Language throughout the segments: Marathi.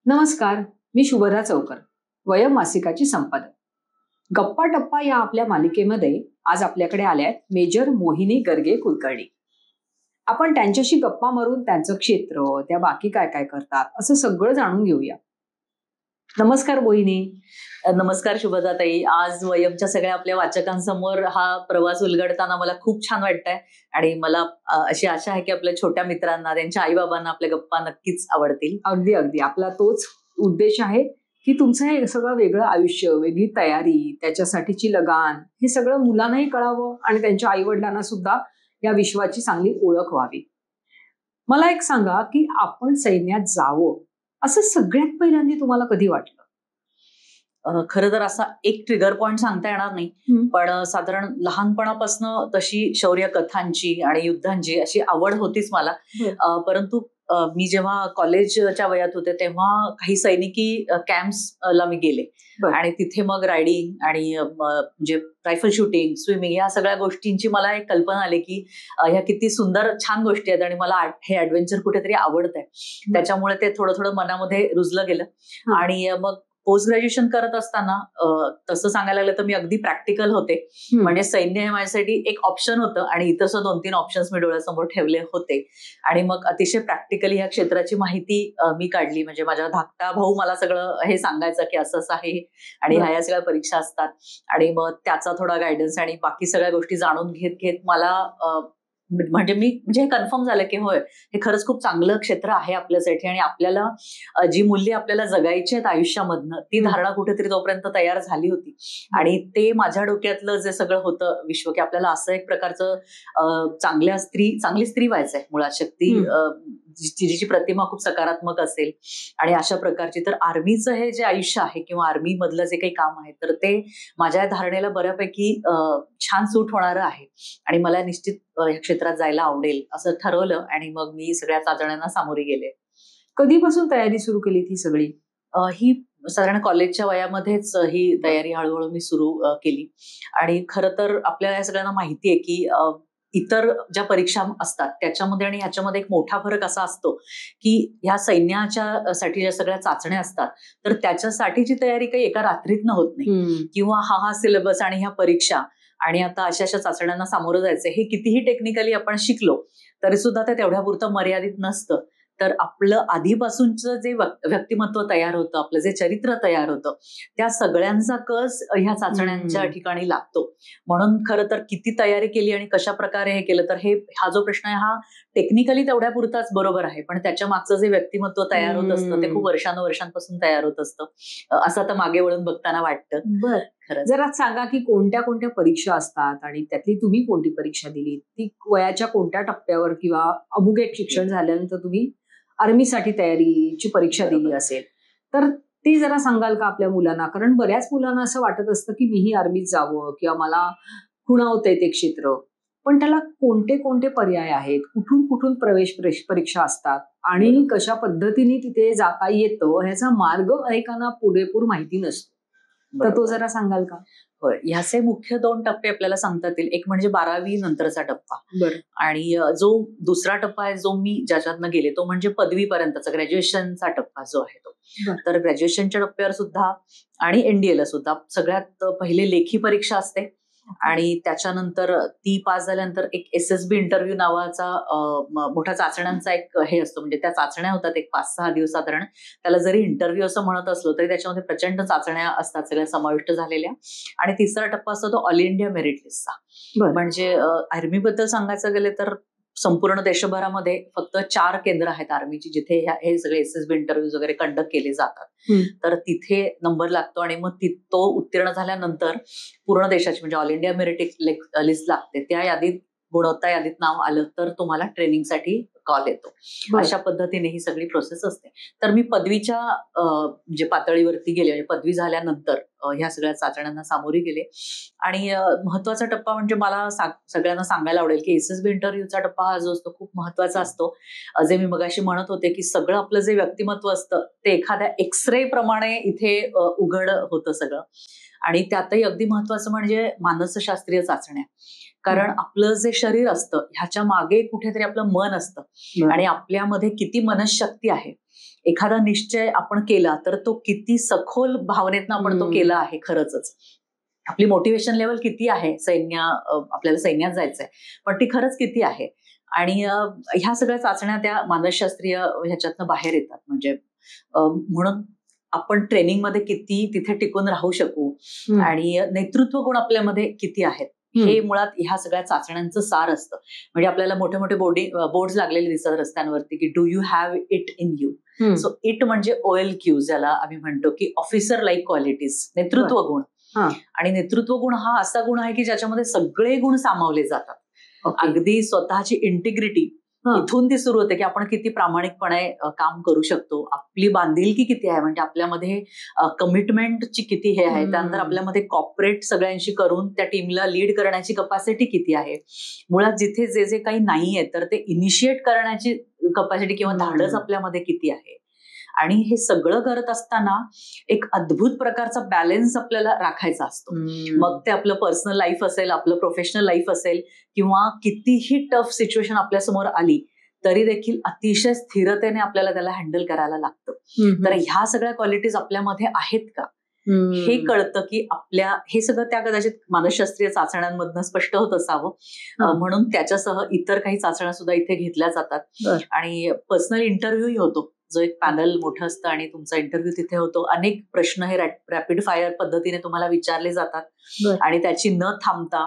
नमस्कार, मी शुभदा चौकर, वयम मासिकाची संपादक. गप्पा टप्पा या आपल्या मालिकेमध्ये आज आपल्याकडे आल्या आहेत मेजर मोहिनी गर्गे कुलकर्णी. आपण त्यांच्याशी गप्पा मारून त्यांचं क्षेत्र, त्या बाकी काय काय करतात असं सगळं जाणून घेऊया. नमस्कार मोहिनी. नमस्कार शुभदाताई. आज वयमच्या सगळ्या आपल्या वाचकांसमोर हा प्रवास उलगडताना मला खूप छान वाटतंय आणि मला अशी आशा आहे की आपल्या छोट्या मित्रांना, त्यांच्या आई बाबांना आपल्या गप्पा नक्कीच आवडतील. अगदी अगदी आपला तोच उद्देश आहे की तुमचं हे सगळं वेगळं आयुष्य, वेगळी तयारी, त्याच्यासाठीची लगान, हे सगळं मुलांनाही कळावं आणि त्यांच्या आई वडिलांना सुद्धा या विश्वाची चांगली ओळख व्हावी. मला एक सांगा की आपण सैन्यात जावं असं सगळ्यात पहिल्यांदा तुम्हाला कधी वाटलं? खरं तर असा एक ट्रिगर पॉइंट सांगता येणार नाही, पण साधारण लहानपणापासून तशी शौर्य कथांची आणि युद्धांची अशी आवड होतीच मला. परंतु मी जेव्हा कॉलेजच्या वयात होते तेव्हा काही सैनिकी कॅम्प्सला मी गेले आणि तिथे मग रायडिंग आणि म्हणजे रायफल शूटिंग, स्विमिंग या सगळ्या गोष्टींची मला एक कल्पना आली की ह्या किती सुंदर छान गोष्टी आहेत आणि मला हे ऍडव्हेंचर कुठेतरी आवडतंय. त्याच्यामुळे ते थोडं थोडं मनामध्ये रुजलं गेलं आणि मग पोस्ट ग्रॅज्युएशन करत असताना तसं सांगायला लागलं तर मी अगदी प्रॅक्टिकल होते. म्हणजे सैन्य हे माझ्यासाठी एक ऑप्शन होतं आणि इतर 2-3 ऑप्शन्स मी डोळ्यासमोर ठेवले होते आणि मग अतिशय प्रॅक्टिकली ह्या क्षेत्राची माहिती मी काढली. म्हणजे माझा धाकटा भाऊ मला सगळं हे सांगायचं की असं असं आहे आणि ह्या सगळ्या परीक्षा असतात आणि मग त्याचा थोडा गायडन्स आणि बाकी सगळ्या गोष्टी जाणून घेत घेत मला म्हणजे हे कन्फर्म झालं की होय, हे खरंच खूप चांगलं क्षेत्र आहे आपल्यासाठी आणि आपल्याला जी मूल्य आपल्याला जगायची आहेत आयुष्यामधनं ती धारणा कुठेतरी तोपर्यंत तयार झाली होती. आणि ते माझ्या डोक्यातलं जे सगळं होतं विश्व की आपल्याला असं एक प्रकारचं चांगली स्त्री व्हायचंय मुळात, शक्ती जिची प्रतिमा खूप सकारात्मक असेल आणि अशा प्रकारची. तर आर्मीचं हे जे आयुष्य आहे किंवा आर्मी मधलं जे काही काम आहे तर ते माझ्या धारणेला बऱ्यापैकी छान सूट होणारं आहे आणि मला निश्चित या क्षेत्रात जायला आवडेल असं ठरवलं आणि मग मी सगळ्या चाचण्यांना सामोरी गेले. कधीपासून तयारी सुरू केली ती सगळी? ही साधारण कॉलेजच्या वयामध्येच ही तयारी हळूहळू मी सुरू केली. आणि खरं तर आपल्याला या सगळ्यांना माहितीये की इतर ज्या परीक्षा असतात त्याच्यामध्ये आणि ह्याच्यामध्ये एक मोठा फरक असा असतो की ह्या सैन्याच्या साठी ज्या सगळ्या चाचण्या असतात तर त्याच्यासाठीची तयारी काही एका रात्रीतनं होत नाही किंवा हा सिलेबस आणि ह्या परीक्षा आणि आता अशा चाचण्यांना सामोरं जायचं हे कितीही टेक्निकली आपण शिकलो तरी सुद्धा ते तेवढ्या पुरतं मर्यादित नसतं. तर आपलं आधीपासूनचं जे व्यक्तिमत्व तयार होतं, आपलं जे चरित्र तयार होतं त्या सगळ्यांचा कस ह्या चाचण्यांच्या ठिकाणी लागतो. म्हणून खरं तर किती तयारी केली आणि कशा प्रकारे हे केलं तर हा जो प्रश्न आहे हा टेक्निकली तेवढ्या पुरताच बरोबर आहे, पण त्याच्या मागचं जे व्यक्तिमत्व तयार होत असतं ते खूप वर्षानुवर्षांपासून तयार होत असतं असं आता मागे वळून बघताना वाटतं. बरं, जरा सांगा की कोणत्या कोणत्या परीक्षा असतात आणि त्यातली तुम्ही कोणती परीक्षा दिली, ती वयाच्या कोणत्या टप्प्यावर किंवा अमुक एक शिक्षण झाल्यानंतर तुम्ही आर्मीसाठी तयारीची परीक्षा दिली असेल तर ती जरा सांगाल का आपल्या मुलांना? कारण बऱ्याच मुलांना असं वाटत असतं की मीही आर्मीत जावं किंवा मला खुणावतंय ते क्षेत्र, पण त्याला कोणते कोणते पर्याय आहेत, कुठून कुठून प्रवेश परीक्षा असतात आणि कशा पद्धतीने तिथे जाता येतं ह्याचा मार्ग अनेकांना पुरेपूर माहिती नसतो. तर तो जरा सांगाल का? होय, ह्याचे मुख्य 2 टप्पे आपल्याला सांगता येतील. एक म्हणजे 12वी नंतरचा टप्पा आणि जो दुसरा टप्पा आहे जो मी ज्याच्यातनं गेले तो म्हणजे पदवीपर्यंतचा ग्रॅज्युएशनचा टप्पा जो आहे तो. तर ग्रॅज्युएशनच्या टप्प्यावर सुद्धा आणि एनडीएला सुद्धा सगळ्यात पहिले लेखी परीक्षा असते आणि त्याच्यानंतर ती पास झाल्यानंतर एक SSB इंटरव्ह्यू नावाचा मोठा चाचण्यांचा एक हे असतो. म्हणजे त्या चाचण्या होतात एक 5-6 दिवस साधारण. त्याला जरी इंटरव्ह्यू असं म्हणत असलो तरी त्याच्यामध्ये प्रचंड चाचण्या असतात सगळ्या समाविष्ट झालेल्या. आणि तिसरा टप्पा असतो तो ऑल इंडिया मेरिट लिस्टचा. म्हणजे आर्मीबद्दल सांगायचं गेले तर संपूर्ण देशभरामध्ये फक्त 4 केंद्र आहेत आर्मीची जिथे हे सगळे SSB इंटरव्ह्यूज वगैरे कंडक्ट केले जातात. तर तिथे नंबर लागतो आणि मग तो उत्तीर्ण झाल्यानंतर पूर्ण देशाची म्हणजे ऑल इंडिया मेरिट लिस्ट लागते. त्या यादीत गुणवत्ता यादीत नाव आलं तर तुम्हाला ट्रेनिंगसाठी कॉल येतो. अशा पद्धतीने ही सगळी प्रोसेस असते. तर मी पदवीच्या म्हणजे पातळीवरती गेले म्हणजे पदवी झाल्यानंतर ह्या सगळ्या चाचण्यांना सामोरी गेले. आणि महत्वाचा टप्पा म्हणजे मला सगळ्यांना सांगायला आवडेल की SSB इंटरव्ह्यूचा टप्पा हा जो असतो खूप महत्वाचा असतो. जे मी मगाशी म्हणत होते की सगळं आपलं जे व्यक्तिमत्व असतं ते एखाद्या एक्सरे प्रमाणे इथे उघड होतं सगळं. आणि त्यातही अगदी महत्वाचं म्हणजे मानसशास्त्रीय चाचण्या. कारण आपलं जे शरीर असतं ह्याच्या मागे कुठेतरी आपलं मन असतं आणि आपल्यामध्ये किती मनशक्ती आहे एखादा निश्चय आपण केला तर तो किती सखोल भावनेतनं आपण तो केला आहे खरंच. आपली मोटिवेशन लेवल किती आहे आपल्याला सैन्यात जायचंय, पण ती खरंच किती आहे. आणि ह्या सगळ्या चाचण्या त्या मानसशास्त्रीय ह्याच्यातनं बाहेर येतात. म्हणजे म्हणून आपण ट्रेनिंगमध्ये किती तिथे टिकून राहू शकू आणि नेतृत्व गुण आपल्यामध्ये किती आहेत हे मुळात ह्या सगळ्या चाचण्यांचं सार असतं. म्हणजे आपल्याला मोठे मोठे बोर्ड्स लागलेले दिसतात रस्त्यांवरती की do you have it in you. So it म्हणजे OLQ, ज्याला आम्ही म्हणतो की ऑफिसर लाईक क्वालिटीज, नेतृत्व गुण. आणि नेतृत्व गुण हा असा गुण आहे की ज्याच्यामध्ये सगळे गुण सामावले जातात. अगदी स्वतःची इंटिग्रिटी इथून ती सुरू होते की आपण किती प्रामाणिकपणे काम करू शकतो, आपली बांधिलकी किती आहे, म्हणजे आपल्यामध्ये कमिटमेंटची किती हे आहे, त्यानंतर आपल्यामध्ये कॉपरेट सगळ्यांशी करून त्या टीमला लीड करण्याची कपॅसिटी किती आहे. मुळात जिथे जे जे काही नाहीये तर ते इनिशिएट करण्याची कपॅसिटी किंवा धाडस आपल्यामध्ये किती आहे. आणि हे सगळं करत असताना एक अद्भुत प्रकारचा बॅलन्स आपल्याला राखायचा असतो. मग ते आपलं पर्सनल लाईफ असेल, आपलं प्रोफेशनल लाईफ असेल, किंवा कितीही टफ सिच्युएशन आपल्यासमोर आली तरी देखील अतिशय स्थिरतेने आपल्याला त्याला हँडल करायला लागतं. तर ह्या सगळ्या क्वालिटीज आपल्यामध्ये आहेत का हे कळतं की हे सगळं त्या कदाचित मानसशास्त्रीय चाचण्यांमधनं स्पष्ट होत असावं. म्हणून त्याच्यासह इतर काही चाचण्या सुद्धा इथे घेतल्या जातात. आणि पर्सनल इंटरव्ह्यूही होतो, जो एक पॅनल मोठं असतं आणि तुमचा इंटरव्ह्यू तिथे होतो. अनेक प्रश्न हे रॅपिड फायर पद्धतीने तुम्हाला विचारले जातात आणि त्याची न थांबता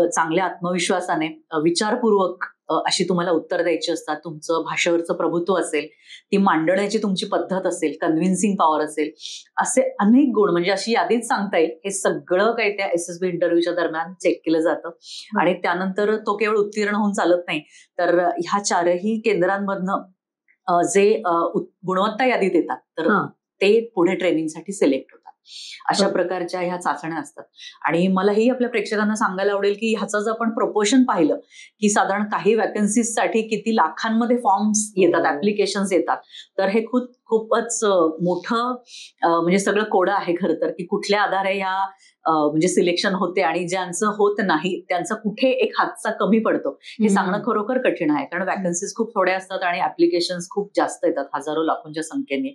चांगल्या आत्मविश्वासाने विचारपूर्वक अशी तुम्हाला उत्तर द्यायची असतात. तुमचं भाषेवरचं प्रभुत्व असेल, ती मांडण्याची तुमची पद्धत असेल, कन्व्हिन्सिंग पॉवर असेल, असे अनेक गुण, म्हणजे अशी यादीच सांगता येईल. हे सगळं काही त्या SSB इंटरव्ह्यूच्या दरम्यान चेक केलं जातं. आणि त्यानंतर तो केवळ उत्तीर्ण होऊन चालत नाही, तर ह्या चारही केंद्रांमधनं जे गुणवत्ता यादीत येतात तर ते पुढे ट्रेनिंगसाठी सिलेक्ट होतात. अशा प्रकारच्या ह्या चाचण्या असतात. आणि मला ही आपल्या प्रेक्षकांना सांगायला आवडेल की ह्याचं जर आपण प्रपोर्शन पाहिलं की साधारण काही वॅकन्सीजसाठी किती लाखांमध्ये फॉर्म्स येतात, ऍप्लिकेशन्स येतात, तर हे खूपच मोठं म्हणजे सगळं कोडं आहे खरं तर, की कुठल्या आधारे ह्या म्हणजे सिलेक्शन होते आणि ज्यांचं होत नाही त्यांचा कुठे एक हातचा कमी पडतो हे सांगणं खरोखर कठीण आहे. कारण वॅकन्सीज खूप थोड्या असतात आणि ऍप्लिकेशन्स खूप जास्त येतात, हजारो लाखोंच्या संख्येने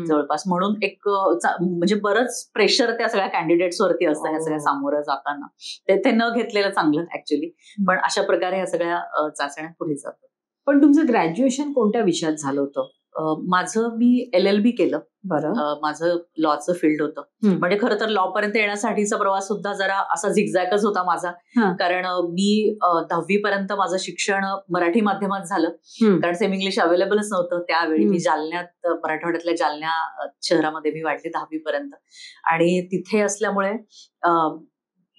जवळपास. म्हणून एक म्हणजे बरंच प्रेशर त्या सगळ्या कॅन्डिडेट्स वरती असतं ह्या सगळ्या सामोरं जाताना. ते न घेतलेलं चांगलं ऍक्च्युली. पण अशा प्रकारे ह्या सगळ्या चाचण्या पुढे जातात. पण तुमचं ग्रॅज्युएशन कोणत्या विषयात झालं होतं? मी LLB केलं. बरं. माझं लॉचं फील्ड होतं. म्हणजे खरं तर लॉ पर्यंत येण्यासाठीचा प्रवास सुद्धा जरा असा झिगझॅगच होता माझा. कारण मी 10वी पर्यंत माझं शिक्षण मराठी माध्यमात झालं, कारण सेमी इंग्लिश अवेलेबलच नव्हतं त्यावेळी. मी जालन्यात, मराठवाड्यातल्या जालन्या शहरामध्ये मी वाढले 10वी पर्यंत. आणि तिथे असल्यामुळे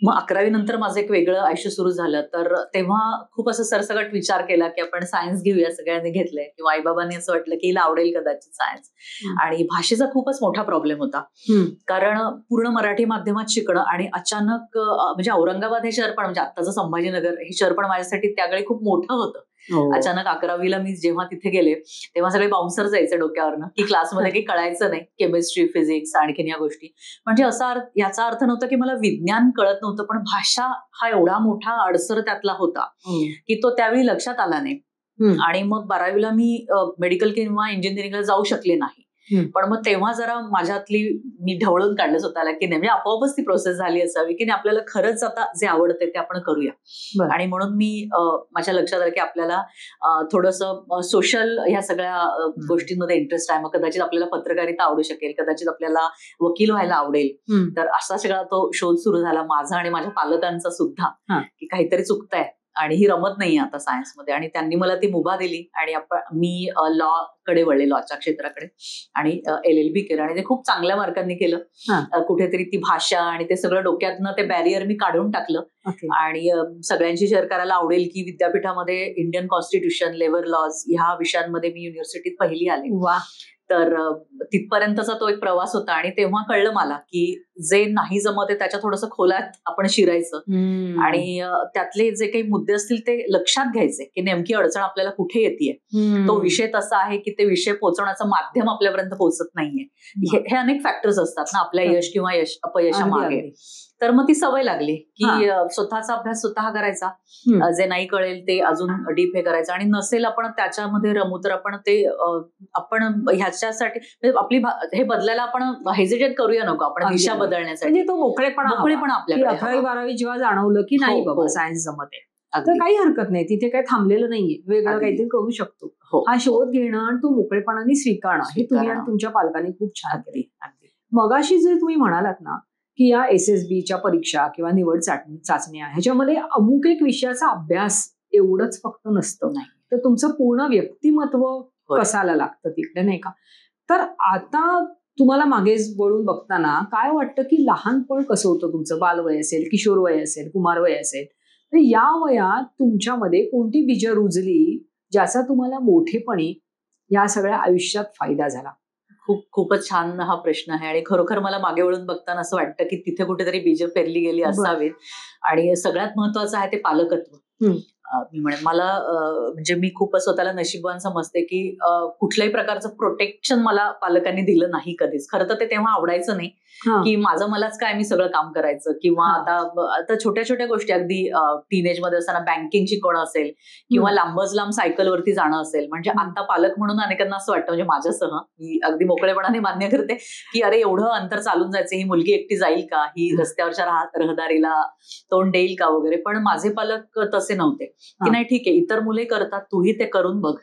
मग 11वी नंतर माझं एक वेगळं आयुष्य सुरू झालं. तर तेव्हा खूप असं सरसकट विचार केला की आपण सायन्स घेऊया, सगळ्यांनी घेतलंय, किंवा आईबाबांनी असं वाटलं की हिला आवडेल कदाचित सायन्स. आणि भाषेचा खूपच मोठा प्रॉब्लेम होता, कारण पूर्ण मराठी माध्यमात शिकणं आणि अचानक म्हणजे औरंगाबाद हे शहर पण, म्हणजे आत्ताचं संभाजीनगर हे शहर पण माझ्यासाठी त्यावेळी खूप मोठं होतं. अचानक 11वीला मी जेव्हा तिथे गेले तेव्हा सगळे बाउन्सर जायचे डोक्यावरनं की क्लासमध्ये काही कळायचं नाही, केमिस्ट्री, फिजिक्स, आणखीन या गोष्टी. म्हणजे याचा अर्थ नव्हता की मला विज्ञान कळत नव्हतं, पण भाषा हा एवढा मोठा अडसर त्यातला होता की तो त्यावेळी लक्षात आला नाही. आणि मग 12वीला मी मेडिकल किंवा इंजिनिअरिंगला जाऊ शकले नाही. पण मग तेव्हा जरा मी ढवळून काढलं स्वतःला की नाही, म्हणजे आपोआपच ती प्रोसेस झाली असावी की नाही, आपल्याला खरंच आता जे आवडते ते आपण करूया. आणि म्हणून मी माझ्या लक्षात आलं की आपल्याला थोडंसं सोशल ह्या सगळ्या गोष्टींमध्ये इंटरेस्ट आहे. मग कदाचित आपल्याला पत्रकारिता आवडू शकेल, कदाचित आपल्याला वकील व्हायला आवडेल. तर असा सगळा तो शोध सुरू झाला माझा आणि माझ्या पालकांचा सुद्धा, की काहीतरी चुकतंय आणि ही रमत नाहीये आता सायन्समध्ये. आणि त्यांनी मला ती मुभा दिली आणि मी लॉ कडे वळले, लॉच्या क्षेत्राकडे, आणि LLB केलं. आणि ते खूप चांगल्या मार्कांनी केलं. कुठेतरी ती भाषा आणि ते सगळं डोक्यातनं ते बॅरियर मी काढून टाकलं. आणि सगळ्यांशी शेअर करायला आवडेल की विद्यापीठामध्ये इंडियन कॉन्स्टिट्यूशन, लेबर लॉज ह्या विषयांमध्ये मी युनिव्हर्सिटीत पहिली आले. तर तिथपर्यंतचा तो एक प्रवास होता. आणि तेव्हा कळलं मला की जे नाही जमत आहे त्याच्या थोडंसं खोलात आपण शिरायचं आणि त्यातले जे काही मुद्दे असतील ते लक्षात घ्यायचे की नेमकी अडचण आपल्याला कुठे येते. तो विषय तसा आहे की ते विषय पोहोचवण्याचं माध्यम आपल्यापर्यंत पोहोचत नाहीये. हे अनेक फॅक्टर्स असतात ना आपल्या यश किंवा अपयशामागे. तर मग ती सवय लागली की स्वतःचा अभ्यास स्वतः करायचा, जे नाही कळेल ते अजून डीप हे करायचं, आणि नसेल आपण त्याच्यामध्ये रमू तर आपण ते आपण ह्याच्यासाठी आपली हे बदलायला आपण हेजिटेट करूया नको, आपण दिशा बदलण्यासाठी. म्हणजे तो मोकळेपणा आपल्याकडे 11वी-12वी जेव्हा जाणवलं की नाही बाबा सायन्स जमत आहे, तर काही हरकत नाही, तिथे काही थांबलेलं नाहीये, वेगळं काहीतरी करू शकतो. हा शोध घेणं आणि तो मोकळेपणाने स्वीकारणं हे तुम्ही आणि तुमच्या पालकांनी खूप छान केले. मगाशी जे तुम्ही म्हणालात ना की या SSBच्या परीक्षा किंवा निवड चाचण्या ह्याच्यामध्ये अमुक एक विषयाचा अभ्यास एवढंच फक्त नसतं, तर तुमचं पूर्ण व्यक्तिमत्व कसायला लागतं तिकडे, नाही का? तर आता तुम्हाला मागे वळून बघताना काय वाटतं की लहानपण कसं होतं तुमचं? बालवय असेल, किशोर वय असेल, कुमारवय असेल, तर या वयात तुमच्यामध्ये कोणती बीजं रुजली ज्याचा तुम्हाला मोठेपणी या सगळ्या आयुष्यात फायदा झाला? खूपच छान हा प्रश्न आहे, आणि खरोखर मला मागे वळून बघताना असं वाटतं की तिथे कुठेतरी बीज पेरली गेली असावीत. आणि सगळ्यात महत्वाचं आहे ते पालकत्व. मी म्हणेन मला म्हणजे मी खूप स्वतःला नशीबवान समजते की कुठल्याही प्रकारचं प्रोटेक्शन मला पालकांनी दिलं नाही कधीच. खरं तर ते तेव्हा आवडायचं नाही की माझं मलाच काय, मी सगळं काम करायचं, किंवा आता छोट्या छोट्या गोष्टी अगदी टीनेज मध्ये असताना बँकिंग शिकवणं असेल किंवा लांबच लांब सायकलवरती जाणं असेल. म्हणजे आता पालक म्हणून अनेकांना असं वाटतं, म्हणजे माझ्यासह मी अगदी मोकळेपणाने मान्य करते की अरे एवढं अंतर चालून जायचं, ही मुलगी एकटी जाईल का, ही रस्त्यावरच्या रहदारीला तोंड देईल का वगैरे. पण माझे पालक तसे नव्हते की नाही ठीक आहे, इतर मुले करतात, तूही ते करून बघ.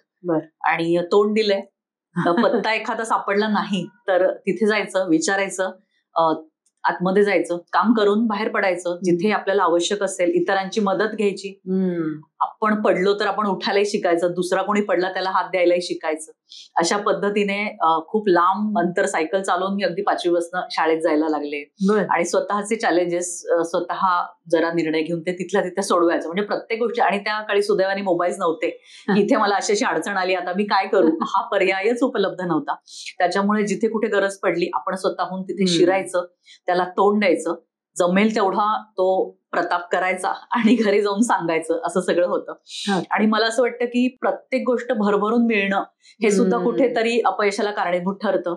आणि तोंड दिलंय, पत्ता एखादा सापडला नाही तर तिथे जायचं, विचारायचं, आतमध्ये जायचं, काम करून बाहेर पडायचं, जिथे आपल्याला आवश्यक असेल इतरांची मदत घ्यायची. आपण पडलो तर आपण उठायलाही शिकायचं, दुसरा कोणी पडला त्याला हात द्यायलाही शिकायचं. अशा पद्धतीने खूप लांब अंतर सायकल चालवून मी अगदी 5वी पासून शाळेत जायला लागले, आणि स्वतःचे चॅलेंजेस स्वतः जरा निर्णय घेऊन ते तिथल्या तिथे सोडवायचं. म्हणजे प्रत्येक गोष्टी, आणि त्या काळी सुदैवाने मोबाईल्स नव्हते, इथे मला अशी अडचण आली, आता मी काय करू, हा पर्यायच उपलब्ध नव्हता. त्याच्यामुळे जिथे कुठे गरज पडली आपण स्वतःहून तिथे शिरायचं, त्याला तोंड द्यायचं, जमेल तेवढा तो प्रताप करायचा आणि घरी जाऊन सांगायचं, असं सगळं होतं. आणि मला असं वाटतं की प्रत्येक गोष्ट भरभरून मिळणं हे सुद्धा कुठेतरी अपयशाला कारणीभूत ठरतं.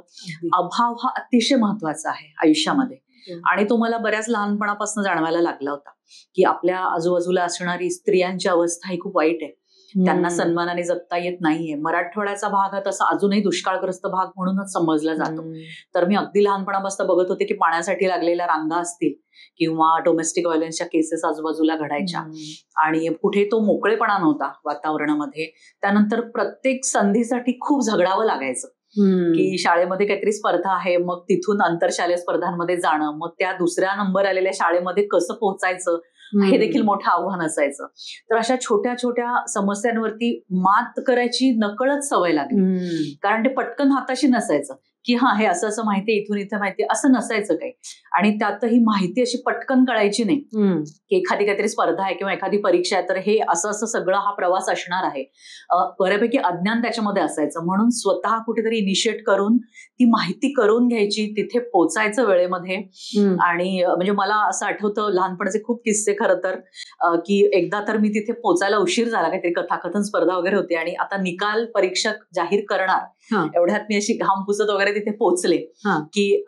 अभाव हा अतिशय महत्वाचा आहे आयुष्यामध्ये, आणि तो मला बऱ्याच लहानपणापासून जाणवायला लागला होता की आपल्या आजूबाजूला असणारी स्त्रियांची अवस्था ही खूप वाईट आहे, त्यांना सन्मानाने जगता येत नाहीये. मराठवाड्याचा भाग हा तसा अजूनही दुष्काळग्रस्त भाग म्हणूनच समजला जातो. तर मी अगदी लहानपणापासून बघत होते की पाण्यासाठी लागलेल्या रांगा असतील किंवा डोमेस्टिक व्हायलन्सच्या केसेस आजूबाजूला घडायच्या, आणि कुठे तो मोकळेपणा नव्हता वातावरणामध्ये. त्यानंतर प्रत्येक संधीसाठी खूप झगडावं लागायचं की शाळेमध्ये काहीतरी स्पर्धा आहे, मग तिथून आंतरशालेय स्पर्धांमध्ये जाणं, मग त्या दुसऱ्या नंबर आलेल्या शाळेमध्ये कसं पोहोचायचं हे देखील मोठं आव्हान असायचं. तर अशा छोट्या छोट्या समस्यांवरती मात करायची नकळत सवय लागली, कारण ते पटकन हाताशी नसायचं की हा हे असं असं माहिती, इथून इथे माहिती, असं नसायचं काही. आणि त्यातही माहिती अशी पटकन कळायची नाही की एखादी काहीतरी स्पर्धा आहे किंवा एखादी परीक्षा आहे तर हे असं असं सगळं हा प्रवास असणार आहे. बऱ्यापैकी अज्ञान त्याच्यामध्ये असायचं, म्हणून स्वतः कुठेतरी इनिशिएट करून ती माहिती करून घ्यायची, तिथे पोचायचं वेळेमध्ये. आणि म्हणजे मला असं आठवतं लहानपणाचे खूप किस्से खरं तर, की एकदा तर मी तिथे पोचायला उशीर झाला, काहीतरी कथाकथन स्पर्धा वगैरे होती, आणि आता निकाल परीक्षक जाहीर करणार एवढ्यात मी अशी घाम पुसत वगैरे तिथे पोचले की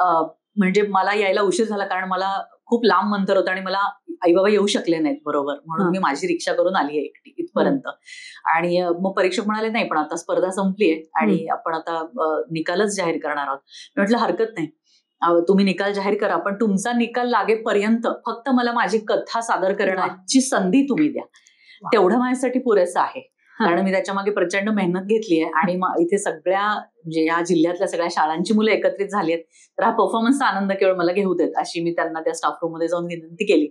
म्हणजे मला यायला उशीर झाला, कारण मला खूप लांब अंतर होतं आणि मला आई बाबा येऊ शकले नाहीत बरोबर, म्हणून मी माझी रिक्षा करून आली आहे एकटी इथपर्यंत. आणि मग परीक्षक म्हणाले नाही पण आता स्पर्धा संपली आहे आणि आपण आता निकालच जाहीर करणार आहोत. म्हटलं हरकत नाही, तुम्ही निकाल जाहीर करा, पण तुमचा निकाल लागेपर्यंत फक्त मला माझी कथा सादर करण्याची संधी तुम्ही द्या, तेवढं माझ्यासाठी पुरेसं आहे. कारण मी त्याच्या मागे प्रचंड मेहनत घेतली आहे, आणि इथे सगळ्या म्हणजे या जिल्ह्यातल्या सगळ्या शाळांची मुलं एकत्रित झाली आहेत, तर हा परफॉर्मन्सचा आनंद केवळ मला घेऊ देत, अशी मी त्यांना त्या स्टाफ रूम मध्ये जाऊन विनंती केली,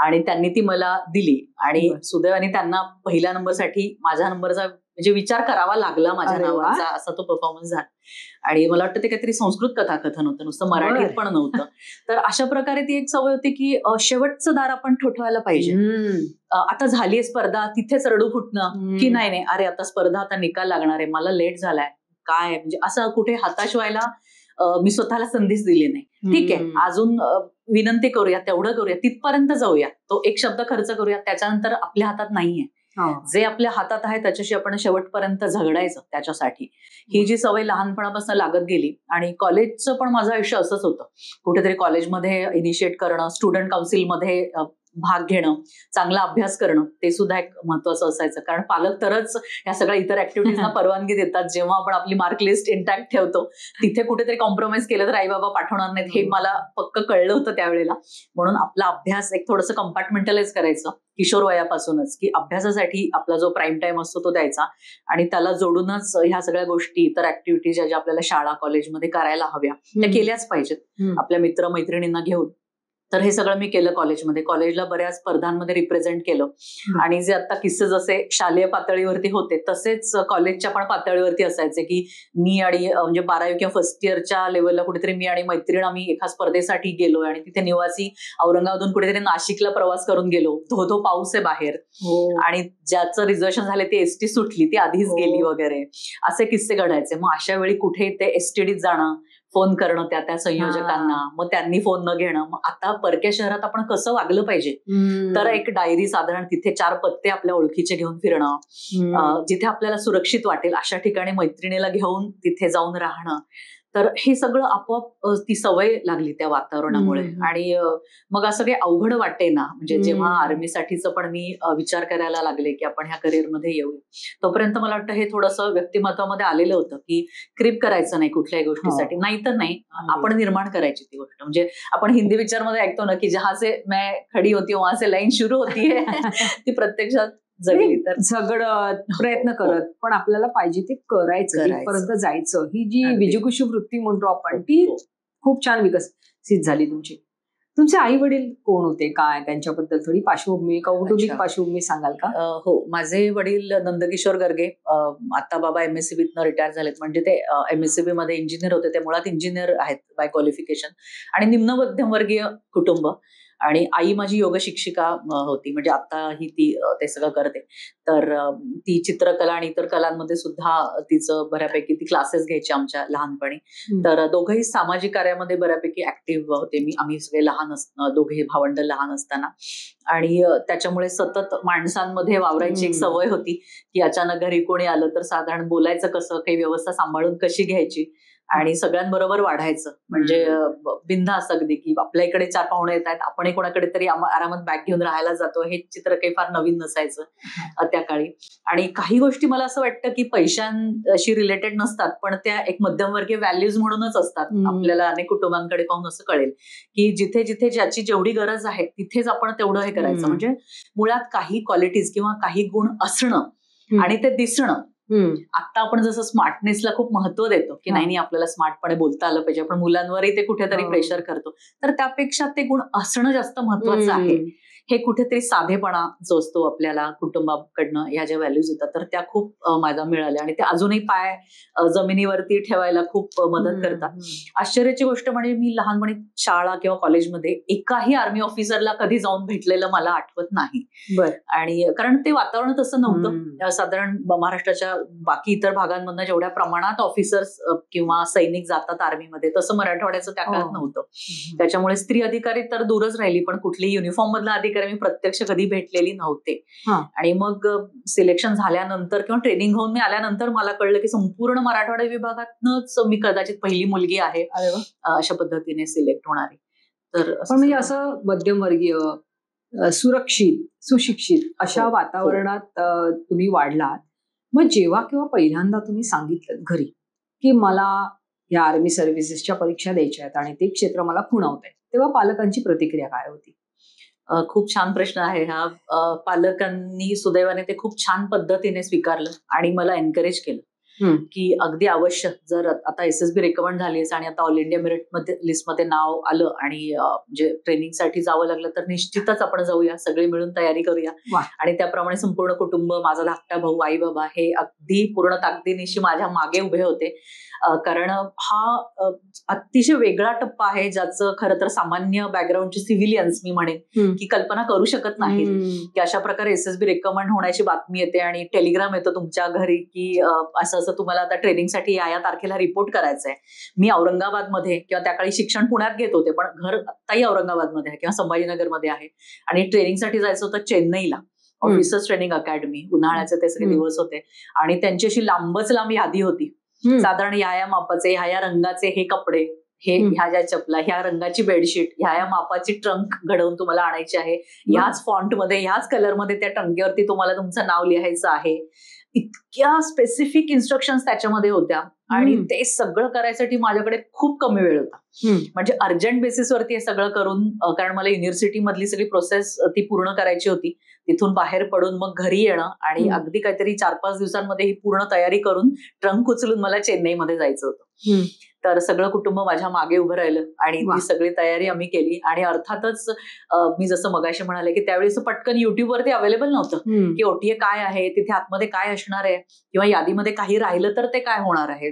आणि त्यांनी ती मला दिली. आणि सुदैवाने त्यांना पहिल्या नंबरसाठी माझ्या नंबरचा म्हणजे विचार करावा लागला माझ्या नावाचा, असा तो परफॉर्मन्स झाला. आणि मला वाटतं ते काहीतरी संस्कृत कथाकथन होतं, नुसतं मराठीत पण नव्हतं. तर अशा प्रकारे ती एक सवय होती की शेवटचं दार आपण ठोठवायला पाहिजे. आता झालीये स्पर्धा, तिथेच रडू फुटणं की नाही नाही अरे आता स्पर्धा, आता निकाल लागणार आहे, मला लेट झालाय, काय म्हणजे असं कुठे हताश व्हायला मी स्वतःला संधीच दिली नाही. ठीक आहे, अजून विनंती करूया, तेवढं करूया, तिथपर्यंत जाऊया, तो एक शब्द खर्च करूया, त्याच्यानंतर आपल्या हातात नाहीये. जे आपल्या हातात आहे त्याच्याशी आपण शेवटपर्यंत झगडायचं त्याच्यासाठी. ही जी सवय लहानपणापासून लागत गेली. आणि कॉलेजचं पण माझं आयुष्य असंच होतं. कुठेतरी कॉलेजमध्ये इनिशिएट करणं, स्टुडंट काउन्सिलमध्ये भाग घेणं, चांगला अभ्यास करणं, ते सुद्धा एक महत्वाचं असायचं. कारण पालक तरच ह्या सगळ्या इतर ऍक्टिव्हिटीजना परवानगी देतात. जेव्हा आपण आपली मार्क लिस्ट इंटॅक्ट ठेवतो तिथे कुठेतरी कॉम्प्रोमाइज केलं तर आई बाबा पाठवणार नाहीत, हे मला पक्क कळलं होतं त्यावेळेला. म्हणून आपला अभ्यास एक थोडंसं कंपार्टमेंटलाइज करायचं किशोर वयापासूनच, की अभ्यासासाठी आपला जो प्राईम टाइम असतो तो द्यायचा. आणि त्याला जोडूनच ह्या सगळ्या गोष्टी, इतर ऍक्टिव्हिटीज ज्या आपल्याला शाळा कॉलेजमध्ये करायला हव्या त्या केल्याच पाहिजेत आपल्या मित्र मैत्रिणींना घेऊन. तर हे सगळं मी केलं कॉलेजमध्ये. कॉलेजला बऱ्याच स्पर्धांमध्ये रिप्रेझेंट केलं. आणि जे आता किस्से जसे शालेय पातळीवरती होते तसेच कॉलेजच्या पण पातळीवरती असायचे, की मी आणि म्हणजे 12वी किंवा फर्स्ट इयरच्या लेवलला कुठेतरी मी आणि मैत्रीण आम्ही एका स्पर्धेसाठी गेलो आणि तिथे निवासी औरंगाबादून कुठेतरी नाशिकला प्रवास करून गेलो. धो पाऊस आहे बाहेर आणि ज्याचं रिझर्वेशन झाले ती एसटी सुटली, ती आधीच गेली वगैरे, असे किस्से घडायचे. मग अशा वेळी कुठे ते एसटीडीत जाणं, फोन करणं त्या संयोजकांना, मग त्यांनी फोन न घेणं. मग आता परक्या शहरात आपण कसं वागलं पाहिजे, तर एक डायरी साधारण तिथे 4 पत्ते आपल्या ओळखीचे घेऊन फिरणं, जिथे आपल्याला सुरक्षित वाटेल अशा ठिकाणी मैत्रिणीला घेऊन तिथे जाऊन राहणं. तर हे सगळं आपोआप ती सवय लागली त्या वातावरणामुळे. आणि मग असं काही अवघड वाटे ना, म्हणजे जेव्हा आर्मीसाठीचं पण मी विचार करायला लागले की आपण ह्या करिअरमध्ये येऊ, तोपर्यंत मला वाटतं हे थोडंसं व्यक्तिमत्वामध्ये आलेलं होतं की क्रिप करायचं नाही कुठल्याही गोष्टीसाठी. नाही तर नाही, आपण निर्माण करायची ती गोष्ट. म्हणजे आपण हिंदी पिक्चरमध्ये ऐकतो ना की जहां से मैं खडी होती वहां से लाईन सुरू होती है, ती प्रत्यक्षात जगली तर झगडत प्रयत्न करत पण आपल्याला पाहिजे ते करायचं, इथपर्यंत जायचं. ही जी विजिगुषू वृत्ती म्हणतो आपण, ती खूप छान विकसित झाली तुमची. तुमचे आई वडील कोण होते, काय त्यांच्याबद्दल थोडी पार्श्वभूमी, कौटुंबिक पार्श्वभूमी सांगाल का? हो, माझे वडील नंदकिशोर गर्गे. आता बाबा MSCBतनं रिटायर झालेत. म्हणजे ते MSCB मध्ये इंजिनियर होते, ते मुळात इंजिनियर आहेत बाय क्वालिफिकेशन. आणि निम्न मध्यमवर्गीय कुटुंब. आणि आई माझी योग शिक्षिका होती, म्हणजे आताही ती ते सगळं करते. तर ती चित्रकला आणि इतर कलांमध्ये सुद्धा तिचं बऱ्यापैकी ती क्लासेस घ्यायची आमच्या लहानपणी. तर दोघंही सामाजिक कार्यामध्ये बऱ्यापैकी ऍक्टिव्ह होते. आम्ही सगळे लहान दोघे भावंड लहान असताना. आणि त्याच्यामुळे सतत माणसांमध्ये वावरायची एक सवय होती, की अचानक घरी कोणी आलं तर साधारण बोलायचं कसं, काही व्यवस्था सांभाळून कशी घ्यायची आणि सगळ्यांबरोबर वाढायचं. म्हणजे बिनधास्त अगदी, की आपल्या इकडे 4 पाहुणे येत आहेत, आपणही कोणाकडे तरी आरामात बॅग घेऊन राहायला जातो, हे चित्र काही फार नवीन नसायचं त्या काळी. आणि काही गोष्टी मला असं वाटतं की पैशांशी रिलेटेड नसतात, पण त्या एक मध्यमवर्गीय व्हॅल्यूज म्हणूनच असतात. आपल्याला अनेक कुटुंबांकडे पाहून असं कळेल की जिथे जिथे ज्याची जेवढी गरज आहे तिथेच आपण तेवढं हे करायचं. म्हणजे मुळात काही क्वालिटीज किंवा काही गुण असणं आणि ते दिसणं. आता आपण जसं स्मार्टनेसला खूप महत्व देतो की नाही आपल्याला स्मार्टपणे बोलता आलं पाहिजे, आपण मुलांवरही ते कुठेतरी प्रेशर करतो, तर त्यापेक्षा ते गुण असणं जास्त महत्वाचं आहे. हे कुठेतरी साधेपणा जो असतो आपल्याला कुटुंबाकडनं, ह्या ज्या व्हॅल्यूज येतात तर त्या खूप माझा मिळाल्या. आणि त्या अजूनही पाय जमिनीवरती ठेवायला खूप मदत करतात. आश्चर्याची गोष्ट म्हणजे मी लहानपणी शाळा किंवा कॉलेजमध्ये एकाही आर्मी ऑफिसरला कधी जाऊन भेटलेलं मला आठवत नाही. आणि कारण ते वातावरण तसं नव्हतं. साधारण महाराष्ट्राच्या बाकी इतर भागांमधनं जेवढ्या प्रमाणात ऑफिसर्स किंवा सैनिक जातात आर्मीमध्ये, तसं मराठवाड्याचं त्या काळात नव्हतं. त्याच्यामुळे स्त्री अधिकारी तर दूरच राहिली, पण कुठली युनिफॉर्म मधला अधिकारी मी प्रत्यक्ष कधी भेटलेली नव्हते. आणि मग सिलेक्शन झाल्यानंतर किंवा ट्रेनिंग होऊन मी आल्यानंतर मला कळलं की संपूर्ण मराठवाडा विभागातनच मी कदाचित पहिली मुलगी आहे अशा पद्धतीने सिलेक्ट होणारी. तर म्हणजे असं मध्यमवर्गीय, सुरक्षित, सुशिक्षित अशा वातावरणात तुम्ही वाढलात. मग जेव्हा किंवा पहिल्यांदा तुम्ही सांगितलं घरी की मला या आर्मी सर्व्हिसेसच्या परीक्षा द्यायच्या आहेत आणि ते क्षेत्र मला खुणावतंय, तेव्हा पालकांची प्रतिक्रिया काय होती? खूप छान प्रश्न आहे हा. पालकांनी सुदैवाने ते खूप छान पद्धतीने स्वीकारलं आणि मला एनकरेज केलं की अगदी आवश्यक, जर आता SSB रेकमेंड झालीस आणि आता ऑल इंडिया मेरिट मध्ये लिस्टमध्ये नाव आलं आणि म्हणजे ट्रेनिंगसाठी जावं लागलं तर निश्चितच आपण जाऊया, सगळे मिळून तयारी करूया. आणि त्याप्रमाणे संपूर्ण कुटुंब, माझा धाकटा भाऊ, आई बाबा हे अगदी पूर्ण ताकदीनिशी माझ्या मागे उभे होते. कारण हा अतिशय वेगळा टप्पा आहे ज्याचं खरं तर सामान्य बॅकग्राऊंडचे सिव्हिलियन्स मी म्हणेन की कल्पना करू शकत नाहीत. की अशा प्रकारे SSB रेकमेंड होण्याची बातमी येते आणि टेलिग्राम येतो तुमच्या घरी की असं तुम्हाला आता ट्रेनिंगसाठी या तारखेला रिपोर्ट करायचंय. मी औरंगाबादमध्ये किंवा त्या काळी शिक्षण पुण्यात घेत होते, पण घर आत्ताही औरंगाबादमध्ये आहे किंवा संभाजीनगरमध्ये आहे आणि ट्रेनिंगसाठी जायचं होतं चेन्नईला. ऑफिसर्स ट्रेनिंग अकॅडमी, उन्हाळ्याचे ते सगळे दिवस होते. आणि त्यांची अशी लांबच लांब यादी होती, साधारण ह्या मापाचे, ह्या रंगाचे हे कपडे, हे ह्या ज्या चपला, ह्या रंगाची बेडशीट, ह्या मापाची ट्रंक घडवून तुम्हाला आणायची आहे, ह्याच फॉन्टमध्ये ह्याच कलरमध्ये त्या ट्रंकेवरती तुम्हाला तुमचं नाव लिहायचं आहे. इतक्या स्पेसिफिक इन्स्ट्रक्शन्स त्याच्यामध्ये होत्या. आणि ते सगळं करायसाठी माझ्याकडे खूप कमी वेळ होता. म्हणजे अर्जंट बेसिसवरती हे सगळं करून, कारण मला युनिव्हर्सिटी मधली सगळी प्रोसेस ती पूर्ण करायची होती. तिथून बाहेर पडून मग घरी येणं आणि अगदी काहीतरी 4-5 दिवसांमध्ये ही पूर्ण तयारी करून ट्रंक उचलून मला चेन्नईमध्ये जायचं होतं. तर सगळं कुटुंब माझ्या मागे उभं राहिलं आणि ती सगळी तयारी आम्ही केली. आणि अर्थातच मी जसं मगाशी म्हणाले की त्यावेळेस पटकन युट्यूबवरती अवेलेबल नव्हतं की ओटीए काय आहे, तिथे आतमध्ये काय असणार आहे, किंवा यादीमध्ये काही राहिलं तर ते काय होणार आहे.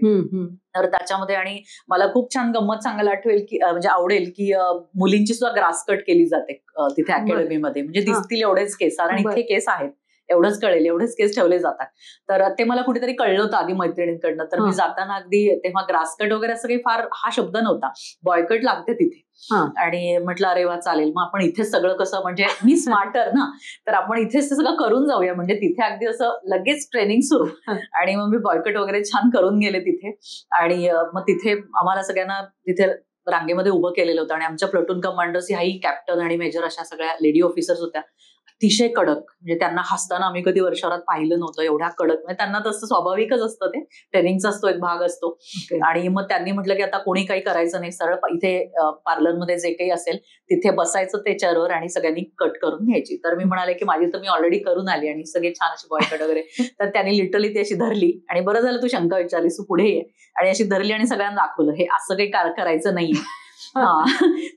तर त्याच्यामध्ये आणि मला खूप छान गंमत सांगायला म्हणजे आवडेल की मुलींची सुद्धा ग्रास कट केली जाते तिथे अकॅडमीमध्ये. म्हणजे दिसतील एवढेच केस, कारण इथे केस आहेत एवढंच कळेल, एवढेच केस ठेवले जातात. तर ते मला कुठेतरी कळलं होतं आधी मैत्रिणींकडनं. तर मी जाताना अगदी तेव्हा ग्रासकट वगैरे असं काही फार हा शब्द नव्हता, बॉयकट लागते तिथे. आणि म्हटलं अरे वा चालेल, मग आपण इथेच सगळं कसं, म्हणजे मी स्मार्टर ना, तर आपण इथेच सगळं करून जाऊया. म्हणजे तिथे अगदी असं लगेच ट्रेनिंग सुरू. आणि मग मी बॉयकट वगैरे छान करून गेले तिथे. आणि मग तिथे आम्हाला सगळ्यांना तिथे रांगेमध्ये उभं केलेलं होतं. आणि आमच्या प्लटून कमांडर्स ह्याही कॅप्टन आणि मेजर अशा सगळ्या लेडी ऑफिसर्स होत्या. अतिशय कडक, म्हणजे त्यांना हसताना आम्ही कधी वर्षभरात पाहिलं नव्हतं एवढ्या कडक. म्हणजे त्यांना तसं स्वाभाविकच असतं, ते ट्रेनिंगचा असतो एक भाग असतो. आणि मग त्यांनी म्हटलं की आता कोणी काही करायचं नाही, सरळ इथे पार्लरमध्ये जे काही असेल तिथे बसायचं ते चेअरवर आणि सगळ्यांनी कट करून घ्यायची. तर मी म्हणाले की माझी तर मी ऑलरेडी करून आली आणि सगळे छान अशी बॉयकट वगैरे. तर त्यांनी लिटरली ती अशी धरली आणि बरं झालं तू शंका विचारलीस, तू पुढे ये. आणि अशी धरली आणि सगळ्यांना दाखवलं हे असं काही करायचं नाहीये.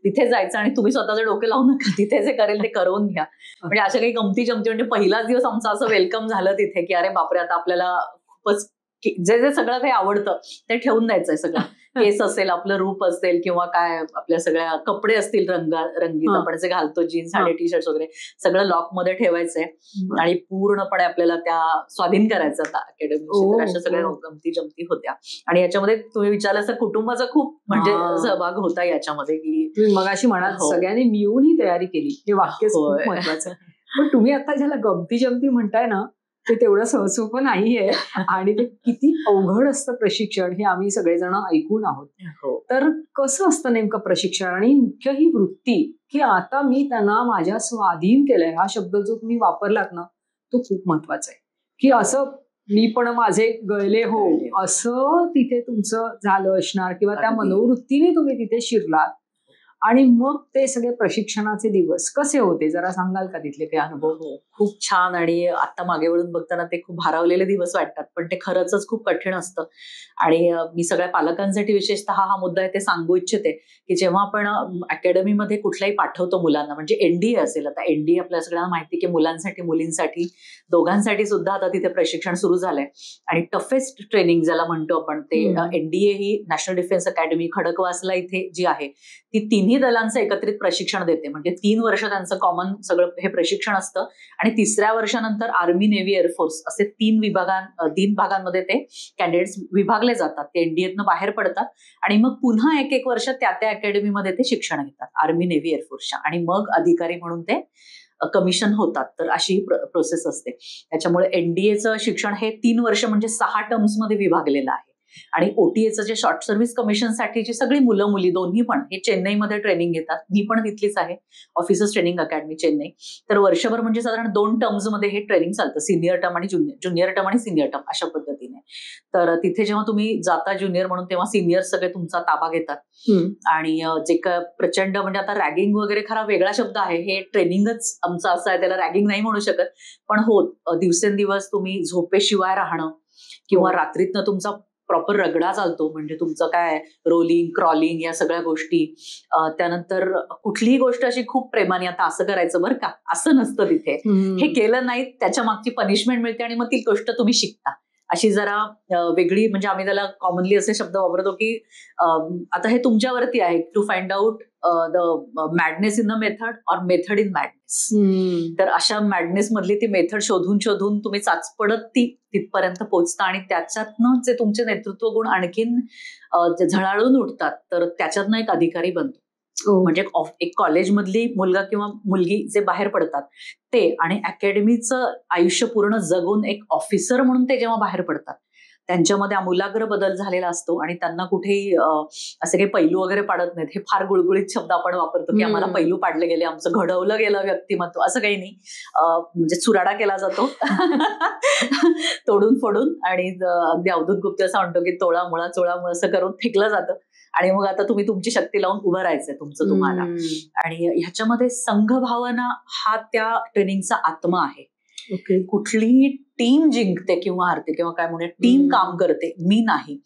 तिथे जायचं आणि तुम्ही स्वतःचं डोकं लावू नका, तिथे जे करेल ते करून घ्या. म्हणजे अशा काही गमती जमती. म्हणजे पहिलाच दिवस आमचं असं वेलकम झालं तिथे की अरे बापरे, आता आपल्याला खूपच जे जे सगळं काही आवडतं ते ठेवून द्यायचंय सगळं. केस असेल, आपलं रूप असेल, किंवा काय आपल्या सगळ्या कपडे असतील रंगीत आपण जे घालतो, जीन्स आणि टी शर्ट वगैरे, सगळं लॉक मध्ये ठेवायचंय आणि पूर्णपणे आपल्याला त्या स्वाधीन करायचं आता अकॅडमीशी. तर अशा सगळ्या गमती जमती होत्या. आणि याच्यामध्ये तुम्ही विचारलं तर कुटुंबाचा खूप म्हणजे सहभाग होता याच्यामध्ये. की तुम्ही मगाशी म्हणाल सगळ्यांनी मिळून ही तयारी केली, हे वाक्य खूप महत्वाचं. पण तुम्ही आता ज्याला गमती जमती म्हणताय ना, ते तेवढं सहसोपं नाहीये. आणि ते किती अवघड असतं प्रशिक्षण, हे आम्ही सगळेजण ऐकून आहोत. तर कसं असतं नेमकं प्रशिक्षण, आणि मुख्य ही वृत्ती की आता मी त्यांना माझ्या स्वाधीन केलंय, हा शब्द जो तुम्ही वापरलात ना, तो खूप महत्वाचा आहे. की असं मी पण माझे गळले हो असं तिथे तुमचं झालं असणार, किंवा त्या मनोवृत्तीने तुम्ही तिथे शिरलात. आणि मग ते सगळे प्रशिक्षणाचे दिवस कसे होते, जरा सांगाल का तिथले काही अनुभव? खूप छान. आणि आता मागे वळून बघताना ते खूप भारावलेले दिवस वाटतात, पण ते खरंच खूप कठीण असतं. आणि मी सगळ्या पालकांसाठी विशेषतः हा मुद्दा आहे ते सांगू इच्छिते की जेव्हा आपण अकॅडमीमध्ये कुठलाही पाठवतो मुलांना, म्हणजे एनडीए असेल, आता एनडीए आपल्या सगळ्यांना माहिती की मुलांसाठी मुलींसाठी दोघांसाठी सुद्धा आता तिथे प्रशिक्षण सुरू झालंय. आणि टफेस्ट ट्रेनिंग ज्याला म्हणतो आपण, ते एनडीए ही नॅशनल डिफेन्स अकॅडमी खडकवासला इथे जी आहे, ती तिन्ही दलांचं एकत्रित प्रशिक्षण देते. म्हणजे 3 वर्ष त्यांचं कॉमन सगळं हे प्रशिक्षण असतं. आणि 3ऱ्या वर्षानंतर आर्मी, नेव्ही, एअरफोर्स असे 3 भागांमध्ये ते कॅन्डिडेट्स विभागले जातात. ते एनडीएतनं बाहेर पडतात आणि मग पुन्हा 1-1 वर्ष त्या अकॅडमीमध्ये ते शिक्षण घेतात, आर्मी, नेव्ही, एअरफोर्सच्या. आणि मग अधिकारी म्हणून ते कमिशन होतात. तर अशी ही प्रोसेस असते. त्याच्यामुळे एनडीएचं शिक्षण हे 3 वर्ष म्हणजे 6 टर्म्समध्ये विभागलेलं आहे. आणि ओटीएचं जे शॉर्ट सर्व्हिस कमिशन साठीची सगळी मुलं मुली दोन्ही पण हे चेन्नईमध्ये ट्रेनिंग घेतात. मी पण तिथलीच आहे, ऑफिसर्स ट्रेनिंग अकॅडमी चेन्नई. तर वर्षभर म्हणजे साधारण 2 टर्म्समध्ये हे ट्रेनिंग चालतं, सिनियर टर्म आणि ज्युनियर टर्म आणि सिनियर टर्म अशा पद्धतीने. तर तिथे जेव्हा तुम्ही जाता ज्युनियर म्हणून, तेव्हा सिनियर सगळे तुमचा ताबा घेतात. आणि जे काय प्रचंड, म्हणजे आता रॅगिंग वगैरे खरा वेगळा शब्द आहे, हे ट्रेनिंगच आमचं असं आहे, त्याला रॅगिंग नाही म्हणू शकत. पण दिवसेंदिवस तुम्ही झोपेशिवाय राहणं, किंवा रात्रीतनं तुमचा प्रॉपर रगडा चालतो, म्हणजे तुमचं काय रोलिंग, क्रॉलिंग या सगळ्या गोष्टी. त्यानंतर कुठलीही गोष्ट अशी खूप प्रेमाने आता असं करायचं बरं का, असं नसतं तिथे. हे केलं नाही त्याच्या मागची पनिशमेंट मिळते आणि मग ती गोष्ट तुम्ही शिकता. अशी जरा वेगळी, म्हणजे आम्ही त्याला कॉमनली असे शब्द वापरतो की आता हे तुमच्यावरती आहे to find out the madness in the method और मेथड इन मॅडनेस. तर अशा मॅडनेस मधली ती मेथड शोधून शोधून तुम्ही चाचपडत तिथपर्यंत पोहोचता. आणि त्याच्यातनं जे तुमचे नेतृत्व गुण आणखीन झळाळून उठतात, तर त्याच्यातनं एक अधिकारी बनतो. म्हणजे एक कॉलेजमधली मुलगा किंवा मुलगी जे बाहेर पडतात ते आणि अकॅडमीचं आयुष्य पूर्ण जगून एक ऑफिसर म्हणून ते जेव्हा बाहेर पडतात त्यांच्यामध्ये आमूलाग्र बदल झालेला असतो आणि त्यांना कुठेही असे काही पैलू वगैरे पाडत नाहीत. हे फार गुळगुळीत शब्द आपण वापरतो की आम्हाला पैलू पाडले गेले, आमचं घडवलं गेलं व्यक्तिमत्व, असं काही नाही. म्हणजे चुराडा केला जातो तोडून फोडून आणि अगदी अवधूत गुप्त असं म्हणतो की तोळा मुळा चोळा मुळा असं करून फेकलं जातं आणि मग आता तुम्ही तुमची शक्ती लावून उभं राहायचंय तुमचं तुम्हाला. आणि ह्याच्यामध्ये संघभावना हा त्या ट्रेनिंगचा आत्मा आहे. कुठलीही टीम जिंकते किंवा हारते किंवा काय म्हणूया, टीम काम करते, मी नाही.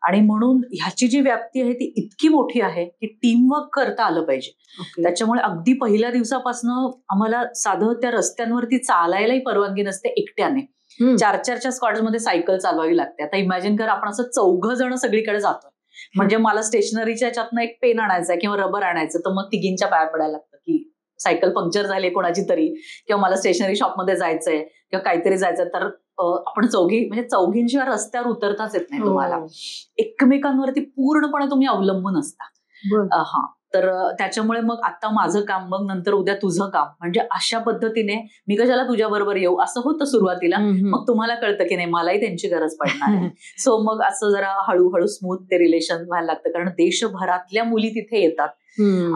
आणि म्हणून ह्याची जी व्याप्ती आहे ती इतकी मोठी आहे की टीमवर्क करता आलं पाहिजे. त्याच्यामुळे अगदी पहिल्या दिवसापासून आम्हाला साधं त्या रस्त्यांवरती चालायलाही परवानगी नसते एकट्याने. 4-4च्या स्क्वॉड्समध्ये सायकल चालवावी लागते. आता इमॅजिन कर आपण असं 4 जण सगळीकडे जातोय, म्हणजे मला स्टेशनरीच्या ह्याच्यातनं एक पेन आणायचा किंवा रबर आणायचं तर मग तिघींच्या पाया पडायला लागतं की सायकल पंक्चर झाली कोणाची तरी, किंवा मला स्टेशनरी शॉपमध्ये जायचंय किंवा काहीतरी जायचं तर आपण चौघींशिवाय रस्त्यावर उतरताच येत नाही तुम्हाला. एकमेकांवरती पूर्णपणे तुम्ही अवलंबून असता. हा, तर त्याच्यामुळे मग आता माझं काम, मग नंतर उद्या तुझं काम, म्हणजे अशा पद्धतीने मी कशाला तुझ्या बरोबर येऊ असं होतं सुरुवातीला. मग तुम्हाला कळतं की नाही मलाही त्यांची गरज पडणार आहे. सो मग असं जरा हळूहळू स्मूथ ते रिलेशन व्हायला लागतं, कारण देशभरातल्या मुली तिथे येतात,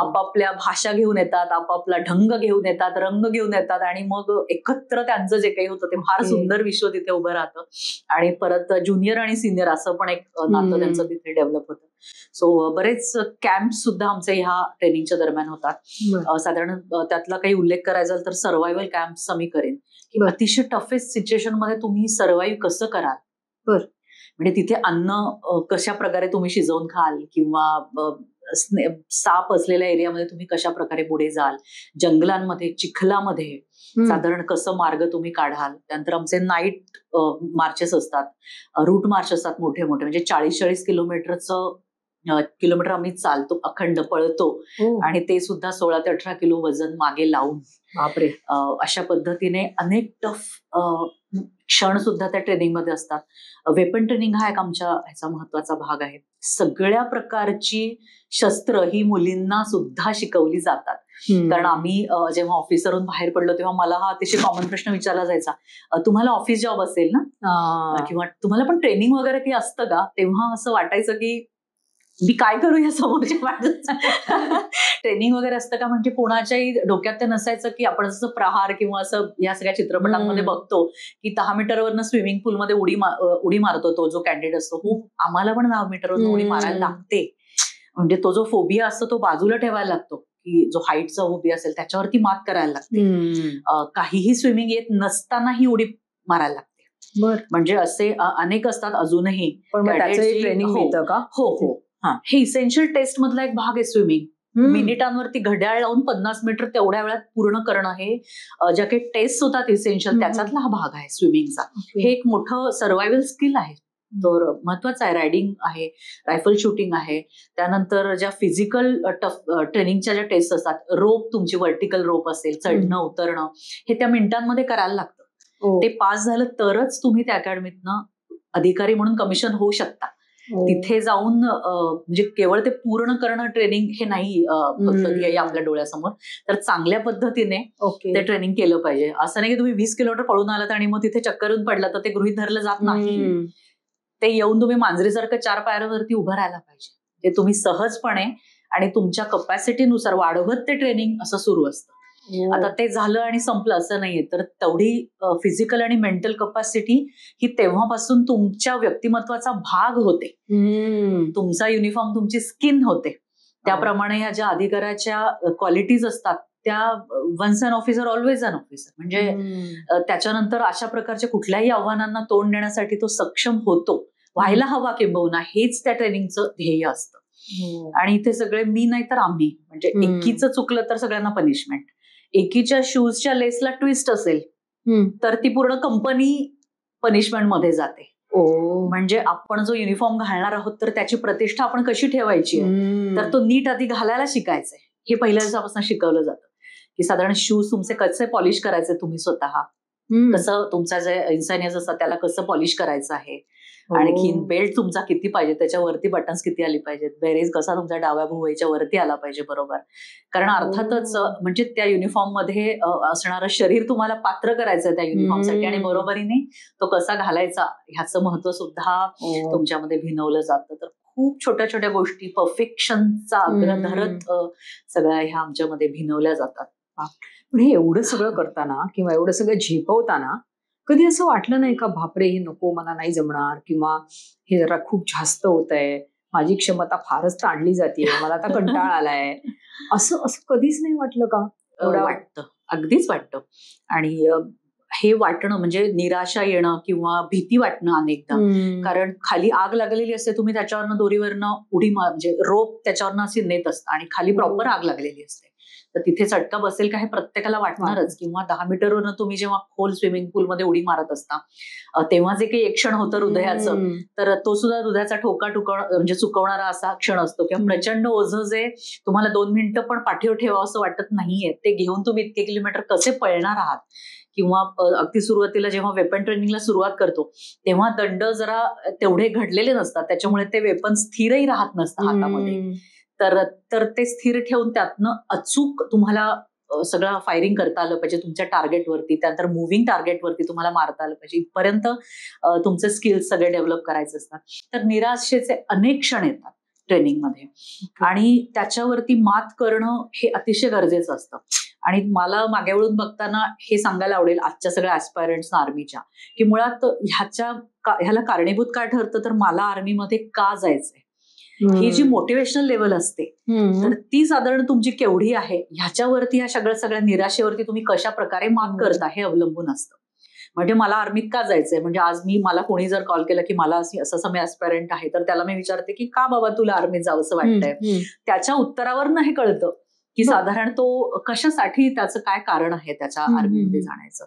आपापल्या भाषा घेऊन येतात, आपापला ढंग घेऊन येतात, रंग घेऊन येतात आणि मग एकत्र त्यांचं जे काही होतं ते फार सुंदर विश्व तिथे उभं राहतं. आणि परत ज्युनियर आणि सिनियर असं पण एक नातं त्यांचं तिथे डेव्हलप होतं. सो बरेच कॅम्प सुद्धा आमचे ह्या ट्रेनिंगच्या दरम्यान होतात. साधारण त्यातला काही उल्लेख करायचा तर सर्व्हायव्हल कॅम्प्स मी करेन की अतिशय टफेस्ट सिच्युएशन मध्ये तुम्ही सर्व्हाइव्ह कसं कराल. म्हणजे तिथे अन्न कशा प्रकारे तुम्ही शिजवून खाल किंवा साप असलेल्या एरियामध्ये तुम्ही कशा प्रकारे पुढे जाल, जंगलांमध्ये चिखलामध्ये साधारण कसं मार्ग तुम्ही काढाल. त्यानंतर आमचे नाईट मार्चेस असतात, रूट मार्च असतात मोठे मोठे, म्हणजे 40-40 किलोमीटर आम्ही चालतो, अखंड पळतो आणि ते सुद्धा 16 ते 18 किलो वजन मागे लावून. बापरे. अशा पद्धतीने अनेक टफ क्षण सुद्धा त्या ट्रेनिंगमध्ये असतात. वेपन ट्रेनिंग हा एक आमच्या ह्याचा महत्वाचा भाग आहे. सगळ्या प्रकारची शस्त्र ही मुलींना सुद्धा शिकवली जातात. कारण आम्ही जेव्हा ऑफिसरहून बाहेर पडलो तेव्हा मला हा अतिशय कॉमन प्रश्न विचारला जायचा, तुम्हाला ऑफिस जॉब असेल ना, किंवा तुम्हाला पण ट्रेनिंग वगैरे काही असतं का. तेव्हा असं वाटायचं की मी काय करू या समोरच्या माणसाचं. ट्रेनिंग वगैरे असतं का, म्हणजे कोणाच्याही डोक्यात ते नसायचं की आपण जसं प्रहार किंवा असं या सगळ्या चित्रपटांमध्ये बघतो की 10 मीटरवरनं स्विमिंग पूलमध्ये उडी मारतो तो जो कॅन्डिडेट असतो, आम्हाला पण 10 मीटरवरनं उडी मारायला लागते. म्हणजे तो जो फोबिया असतो तो बाजूला ठेवायला लागतो, की जो हाईटचा फोबिया असेल त्याच्यावरती मात करायला लागते. काहीही स्विमिंग येत नसतानाही उडी मारायला लागते. म्हणजे असे अनेक असतात अजूनही. ट्रेनिंग मिळतं का? हो. हा, हे इसेन्शियल टेस्ट मधला एक भाग आहे स्विमिंग. मिनिटांवरती घड्याळ लावून 50 मीटर तेवढ्या वेळात पूर्ण करणं, हे ज्या काही टेस्ट होतात इसेन्शियल त्याच्यातला हा भाग आहे स्विमिंगचा. हे एक मोठं सर्व्हायव्हल स्किल आहे, तर महत्वाचं आहे. रायडिंग आहे, रायफल शूटिंग आहे, त्यानंतर ज्या फिजिकल ट्रेनिंगच्या ज्या टेस्ट असतात, रोप तुमची वर्टिकल रोप असेल, चढणं उतरणं, हे त्या मिनिटांमध्ये करायला लागतं. ते पास झालं तरच तुम्ही त्या अकॅडमीतनं अधिकारी म्हणून कमिशन होऊ शकता. तिथे जाऊन म्हणजे केवळ ते पूर्ण करणं ट्रेनिंग हे नाही फक्त आपल्या डोळ्यासमोर, तर चांगल्या पद्धतीने ते ट्रेनिंग केलं पाहिजे. असं नाही की तुम्ही 20 किलोमीटर पळून आलात आणि मग तिथे चक्कर येऊन पडला तर ते गृहीत धरलं जात नाही. ते येऊन तुम्ही मांजरीसारखं 4 पायऱ्यावरती उभं राहायला पाहिजे. ते तुम्ही सहजपणे आणि तुमच्या कपॅसिटीनुसार वाढवत ते ट्रेनिंग असं सुरू असतं. आता ते झालं आणि संपलं असं नाहीये, तर तेवढी फिजिकल आणि मेंटल कपॅसिटी ही तेव्हापासून तुमच्या व्यक्तिमत्वाचा भाग होते. तुमचा युनिफॉर्म तुमची स्किन होते. त्याप्रमाणे ह्या ज्या अधिकाराच्या क्वालिटीज असतात त्या वन्स अन ऑफिसर ऑलवेज अन ऑफिसर. म्हणजे त्याच्यानंतर अशा प्रकारच्या कुठल्याही आव्हानांना तोंड देण्यासाठी तो सक्षम होतो, व्हायला हवा किंबहुना, हेच त्या ट्रेनिंगचं ध्येय असतं. आणि इथे सगळे मी नाही तर आम्ही, म्हणजे एकीचं चुकलं तर सगळ्यांना पनिशमेंट. एकीच्या शूजच्या लेसला ट्विस्ट असेल तर ती पूर्ण कंपनी पनिशमेंट मध्ये जाते. म्हणजे आपण जो युनिफॉर्म घालणार आहोत तर त्याची प्रतिष्ठा आपण कशी ठेवायची आहे, तर तो नीट आधी घालायला शिकायचंय. हे पहिल्या दिवसापासून शिकवलं जातं की साधारण शूज तुमचे कसे पॉलिश करायचे तुम्ही स्वतः, कसं तुमचा जे इन्सानियस असतात त्याला कसं पॉलिश करायचं आहे, आणखीन बेल्ट तुमचा किती पाहिजे, त्याच्यावरती बटन्स किती आली पाहिजेत, बेरेज कसा तुमच्या डाव्या भुवईच्या वरती आला पाहिजे बरोबर. कारण अर्थातच म्हणजे त्या युनिफॉर्म मध्ये असणारं शरीर तुम्हाला पात्र करायचं त्या युनिफॉर्मसाठी, आणि बरोबरीने तो कसा घालायचा ह्याचं महत्व सुद्धा तुमच्यामध्ये भिनवलं जातं. तर खूप छोट्या छोट्या गोष्टी परफेक्शनचा आग्रह धरत सगळ्या ह्या आमच्यामध्ये भिनवल्या जातात. पण हे एवढं सगळं करताना किंवा एवढं सगळं झेपवताना कधी असं वाटलं नाही का, बापरे हे नको, मला नाही जमणार, किंवा हे जरा खूप जास्त होत आहे, माझी क्षमता फारच ताणली जाते, मला आता कंटाळा आलाय, असं असं कधीच नाही वाटलं का? वाटतं, अगदीच वाटतं. आणि हे वाटणं म्हणजे निराशा येणं किंवा भीती वाटणं अनेकदा. कारण खाली आग लागलेली असते, तुम्ही त्याच्यावरनं दोरीवरनं उडी म्हणजे रोप त्याच्यावरनं अशी नेत असता आणि खाली प्रॉपर आग लागलेली असते, तर तिथे चटका बसेल का हे प्रत्येकाला वाटणारच. किंवा 10 मीटरवरनं तुम्ही जेव्हा खोल स्विमिंग पूलमध्ये उडी मारत असता तेव्हा जे काही एक क्षण होतं हृदयाचं, तर तो सुद्धा हृदयाचा ठोका म्हणजे चुकवणारा असा क्षण असतो. किंवा प्रचंड ओझं जे तुम्हाला 2 मिनिटं पण पाठीवर ठेवावं असं वाटत नाहीये, ते घेऊन तुम्ही इतके किलोमीटर कसे पळणार आहात. किंवा अगदी सुरुवातीला जेव्हा वेपन ट्रेनिंगला सुरुवात करतो तेव्हा दंड जरा तेवढे घडलेले नसतात, त्याच्यामुळे ते वेपन स्थिरही राहत नसतं हातामध्ये. तर ते स्थिर ठेवून त्यातनं अचूक तुम्हाला सगळं फायरिंग करता आलं पाहिजे तुमच्या टार्गेटवरती, त्यानंतर मुव्हिंग टार्गेटवरती तुम्हाला मारता आलं पाहिजे, इथपर्यंत तुमचे स्किल्स सगळे डेव्हलप करायचे असतात. तर निराशेचे अनेक क्षण येतात ट्रेनिंगमध्ये, आणि त्याच्यावरती मात करणं हे अतिशय गरजेचं असतं. आणि मला मागे वळून बघताना हे सांगायला आवडेल आजच्या सगळ्या ऍस्पायरंट्स आर्मीच्या, की मुळात ह्याला कारणीभूत काय ठरतं, तर मला आर्मीमध्ये का जायचंय, ही जी मोटिवेशनल लेवल असते तर ती साधारण तुमची केवढी आहे ह्याच्यावरती, ह्या सगळ्या निराशेवरती तुम्ही कशा प्रकारे मात करता हे अवलंबून असतं. म्हणजे मला आर्मीत का जायचंय, म्हणजे आज मला कोणी जर कॉल केला की मला असं मी ऍस्पायरंट आहे, तर त्याला मी विचारते की का बाबा तुला आर्मीत जावं असं वाटतंय. त्याच्या उत्तरावरनं हे कळतं की साधारण तो कशासाठी, त्याचं काय कारण आहे त्याच्या आर्मीमध्ये जाण्याचं.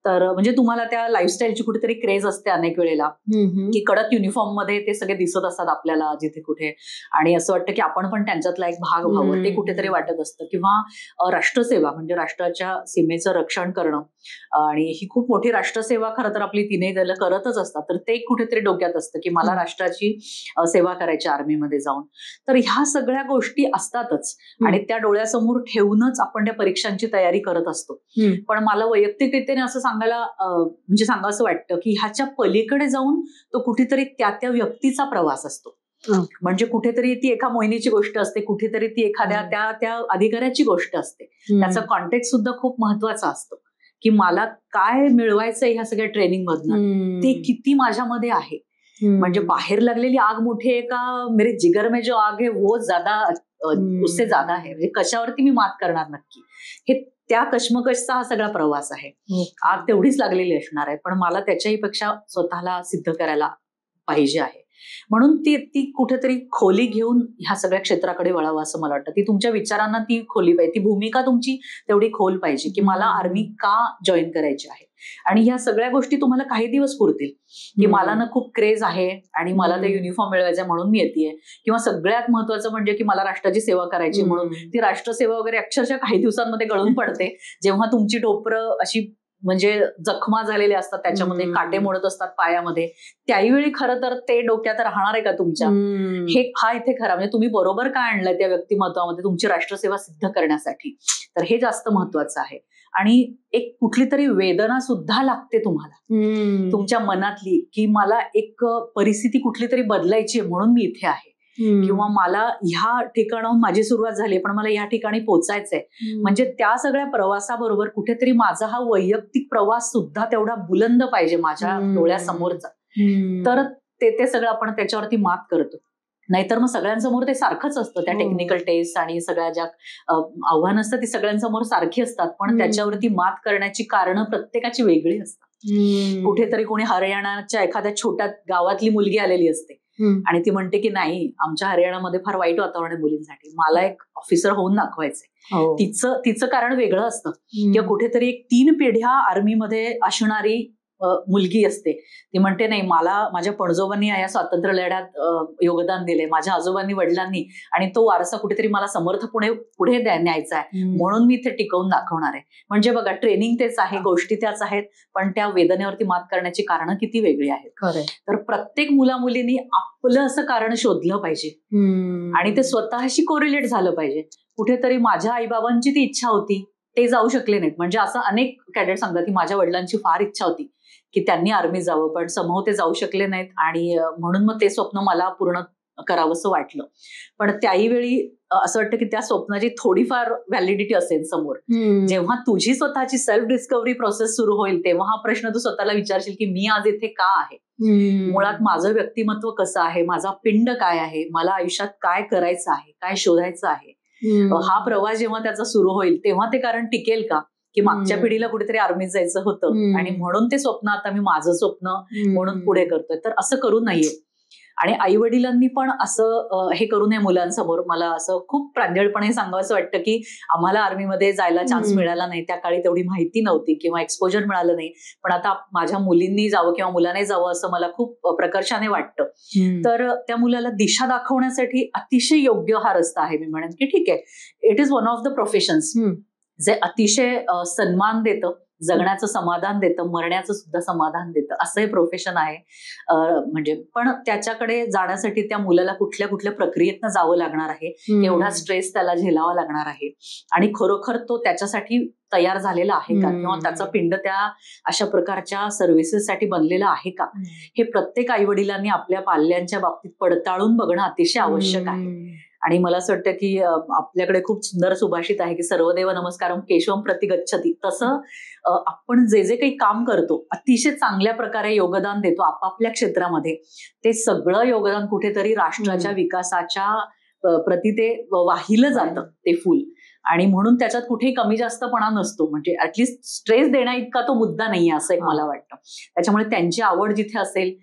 तर म्हणजे तुम्हाला त्या लाईफस्टाईलची कुठेतरी क्रेज असते अनेक वेळेला, की कडक युनिफॉर्म मध्ये ते सगळे दिसत असतात आपल्याला जिथे कुठे, आणि असं वाटतं की आपण पण त्यांच्यातला एक भाग व्हावं, ते कुठेतरी वाटत असतं. किंवा राष्ट्रसेवा म्हणजे राष्ट्राच्या सीमेचं रक्षण करणं, आणि ही खूप मोठी राष्ट्रसेवा खरं तर आपली तिन्ही दलं करतच असतात, तर ते कुठेतरी डोक्यात असतं की मला राष्ट्राची सेवा करायची आर्मीमध्ये जाऊन. तर ह्या सगळ्या गोष्टी असतातच, आणि त्या डोळ्यासमोर ठेवूनच आपण त्या परीक्षांची तयारी करत असतो. पण मला वैयक्तिकरित्याने असं सांगावं वाटतं की ह्याच्या पलीकडे जाऊन तो कुठेतरी त्या व्यक्तीचा प्रवास असतो. म्हणजे कुठेतरी ती एका मोहिनीची गोष्ट असते, कुठेतरी ती एखाद्या त्या अधिकाऱ्याची गोष्ट असते. त्याचा कॉन्टेक्स्ट सुद्धा खूप महत्वाचा असतो, की मला काय मिळवायचंय ह्या सगळ्या ट्रेनिंग मधनं, ते किती माझ्यामध्ये आहे. म्हणजे बाहेर लागलेली आग मोठी आहे का, मेरे जिगर में जो आग है वो ज्यादा उससे ज्यादा आहे, म्हणजे कशावरती मी मात करणार नक्की, हे त्या कश्मकशचा हा सगळा प्रवास आहे. आग तेवढीच लागलेली असणार आहे, पण मला त्याच्याही पेक्षा स्वतःला सिद्ध करायला पाहिजे आहे. म्हणून ती कुठेतरी खोली घेऊन ह्या सगळ्या क्षेत्राकडे वळावं असं मला वाटतं. ती तुमच्या विचारांना ती खोली पाहिजे, ती भूमिका तुमची तेवढी खोल पाहिजे, की मला आर्मी का जॉईन करायची आहे. आणि ह्या सगळ्या गोष्टी तुम्हाला काही दिवस पुरतील, की मला ना खूप क्रेज आहे आणि मला ते युनिफॉर्म मिळवायचा म्हणून मी येतेय, किंवा सगळ्यात महत्वाचं म्हणजे की मला राष्ट्राची सेवा करायची म्हणून ती राष्ट्रसेवा वगैरे अक्षरशः काही दिवसांमध्ये गळून पडते, जेव्हा तुमची टोपरं अशी म्हणजे जखमा झालेले असतात, त्याच्यामध्ये काटे मोडत असतात पायामध्ये, त्यावेळी खरं तर ते डोक्यात राहणार आहे का तुमच्या, हा इथे खरा, म्हणजे तुम्ही बरोबर काय आणलंय त्या व्यक्तिमत्वामध्ये तुमची राष्ट्रसेवा सिद्ध करण्यासाठी, तर हे जास्त महत्वाचं आहे. आणि एक कुठली तरी वेदना सुद्धा लागते तुम्हाला तुमच्या मनातली, की मला एक परिस्थिती कुठली तरी बदलायची आहे म्हणून मी इथे आहे, किंवा मला ह्या ठिकाणाहून माझी सुरुवात झाली पण मला ह्या ठिकाणी पोहोचायचंय. म्हणजे त्या सगळ्या प्रवासाबरोबर कुठेतरी माझा हा वैयक्तिक प्रवास सुद्धा तेवढा बुलंद पाहिजे माझ्या डोळ्यासमोरचा, तर ते सगळं आपण त्याच्यावरती मात करतो. नाहीतर मग सगळ्यांसमोर ते सारखंच असतं, त्या टेक्निकल टेस्ट आणि सगळ्या ज्या आव्हानं असतात ती सगळ्यांसमोर सारखी असतात, पण त्याच्यावरती मात करण्याची कारणं प्रत्येकाची वेगळी असतात. कुठेतरी कोणी हरियाणाच्या एखाद्या छोट्या गावातली मुलगी आलेली असते आणि ती म्हणते की नाही, आमच्या हरियाणामध्ये फार वाईट वातावरण आहे मुलींसाठी, मला एक ऑफिसर होऊन दाखवायचंय. तिचं कारण वेगळं असतं. किंवा कुठेतरी एक 3 पिढ्या आर्मीमध्ये असणारी मुलगी असते ती म्हणते नाही मला माझ्या पणजोबांनी या स्वातंत्र्य लढ्यात योगदान दिले, माझ्या आजोबांनी वडिलांनी, आणि तो वारसा कुठेतरी मला समर्थपणे पुढे न्यायचा आहे म्हणून मी ते टिकवून दाखवणार आहे. म्हणजे बघा ट्रेनिंग तेच आहे, गोष्टी त्याच आहेत, पण त्या वेदनेवरती मात करण्याची कारणं किती वेगळी आहेत. तर प्रत्येक मुलामुलींनी आपलं असं कारण शोधलं पाहिजे आणि ते स्वतःशी कोरिलेट झालं पाहिजे. कुठेतरी माझ्या आईबाबांची ती इच्छा होती, ते जाऊ शकले नाहीत. म्हणजे असं अनेक कॅडेट सांगतात की माझ्या वडिलांची फार इच्छा होती की त्यांनी आर्मी जावं, पण समोर ते जाऊ शकले नाहीत आणि म्हणून मग ते स्वप्न मला पूर्ण करावंसं वाटलं. पण त्याही वेळी असं वाटतं की त्या स्वप्नाची थोडीफार व्हॅलिडिटी असेल समोर. जेव्हा तुझी स्वतःची सेल्फ डिस्कव्हरी प्रोसेस सुरू होईल तेव्हा हा प्रश्न तू स्वतःला विचारशील की मी आज इथे का आहे, मुळात माझं व्यक्तिमत्व कसं आहे, माझा पिंड काय आहे, मला आयुष्यात काय करायचं आहे, काय शोधायचं आहे. हा प्रवास जेव्हा त्याचा सुरू होईल तेव्हा ते कारण टिकेल का, की मागच्या पिढीला कुठेतरी आर्मीत जायचं होतं आणि म्हणून ते स्वप्न आता मी माझं स्वप्न म्हणून पुढे करतोय. तर असं करू नये. आणि आई वडिलांनी पण असं हे करू नये मुलांसमोर. मला असं खूप प्रांजळपणे सांगावंसं वाटतं की आम्हाला आर्मीमध्ये जायला चान्स मिळाला नाही, त्या काळी तेवढी माहिती नव्हती किंवा एक्सपोजर मिळालं नाही, पण आता माझ्या मुलींनी जावं किंवा मुलाने जावं असं मला खूप प्रकर्षाने वाटतं. तर त्या मुलाला दिशा दाखवण्यासाठी अतिशय योग्य हा रस्ता आहे. मी म्हणेन की ठीक आहे, it is one of the professions जे अतिशय सन्मान देतं, जगण्याचं समाधान देतं, मरण्याचं सुद्धा समाधान देतं, असं हे प्रोफेशन आहे. म्हणजे पण त्याच्याकडे जाण्यासाठी त्या मुलाला कुठल्या कुठल्या प्रक्रियेतनं जावं लागणार आहे, एवढा स्ट्रेस त्याला झेलावा लागणार आहे आणि खरोखर तो त्याच्यासाठी तयार झालेला आहे का, किंवा त्याचा पिंड त्या अशा प्रकारच्या सर्व्हिसेससाठी बनलेला आहे का, हे प्रत्येक आई वडिलांनी आपल्या पाल्यांच्या बाबतीत पडताळून बघणं अतिशय आवश्यक आहे. आणि मला असं वाटतं की आपल्याकडे खूप सुंदर सुभाषित आहे की सर्वदेव नमस्कारम केशवम प्रति गच्छति. तसं आपण जे जे काही काम करतो, अतिशय चांगल्या प्रकारे योगदान देतो आपापल्या क्षेत्रामध्ये, ते सगळं योगदान कुठेतरी राष्ट्राच्या विकासाच्या प्रति ते वाहिलं जातं ते फुल. आणि म्हणून त्याच्यात कुठेही कमी जास्तपणा नसतो. म्हणजे ऍटलिस्ट स्ट्रेस देण्या इतका तो मुद्दा नाहीये असं एक मला वाटतं. त्याच्यामुळे त्यांची आवड जिथे असेल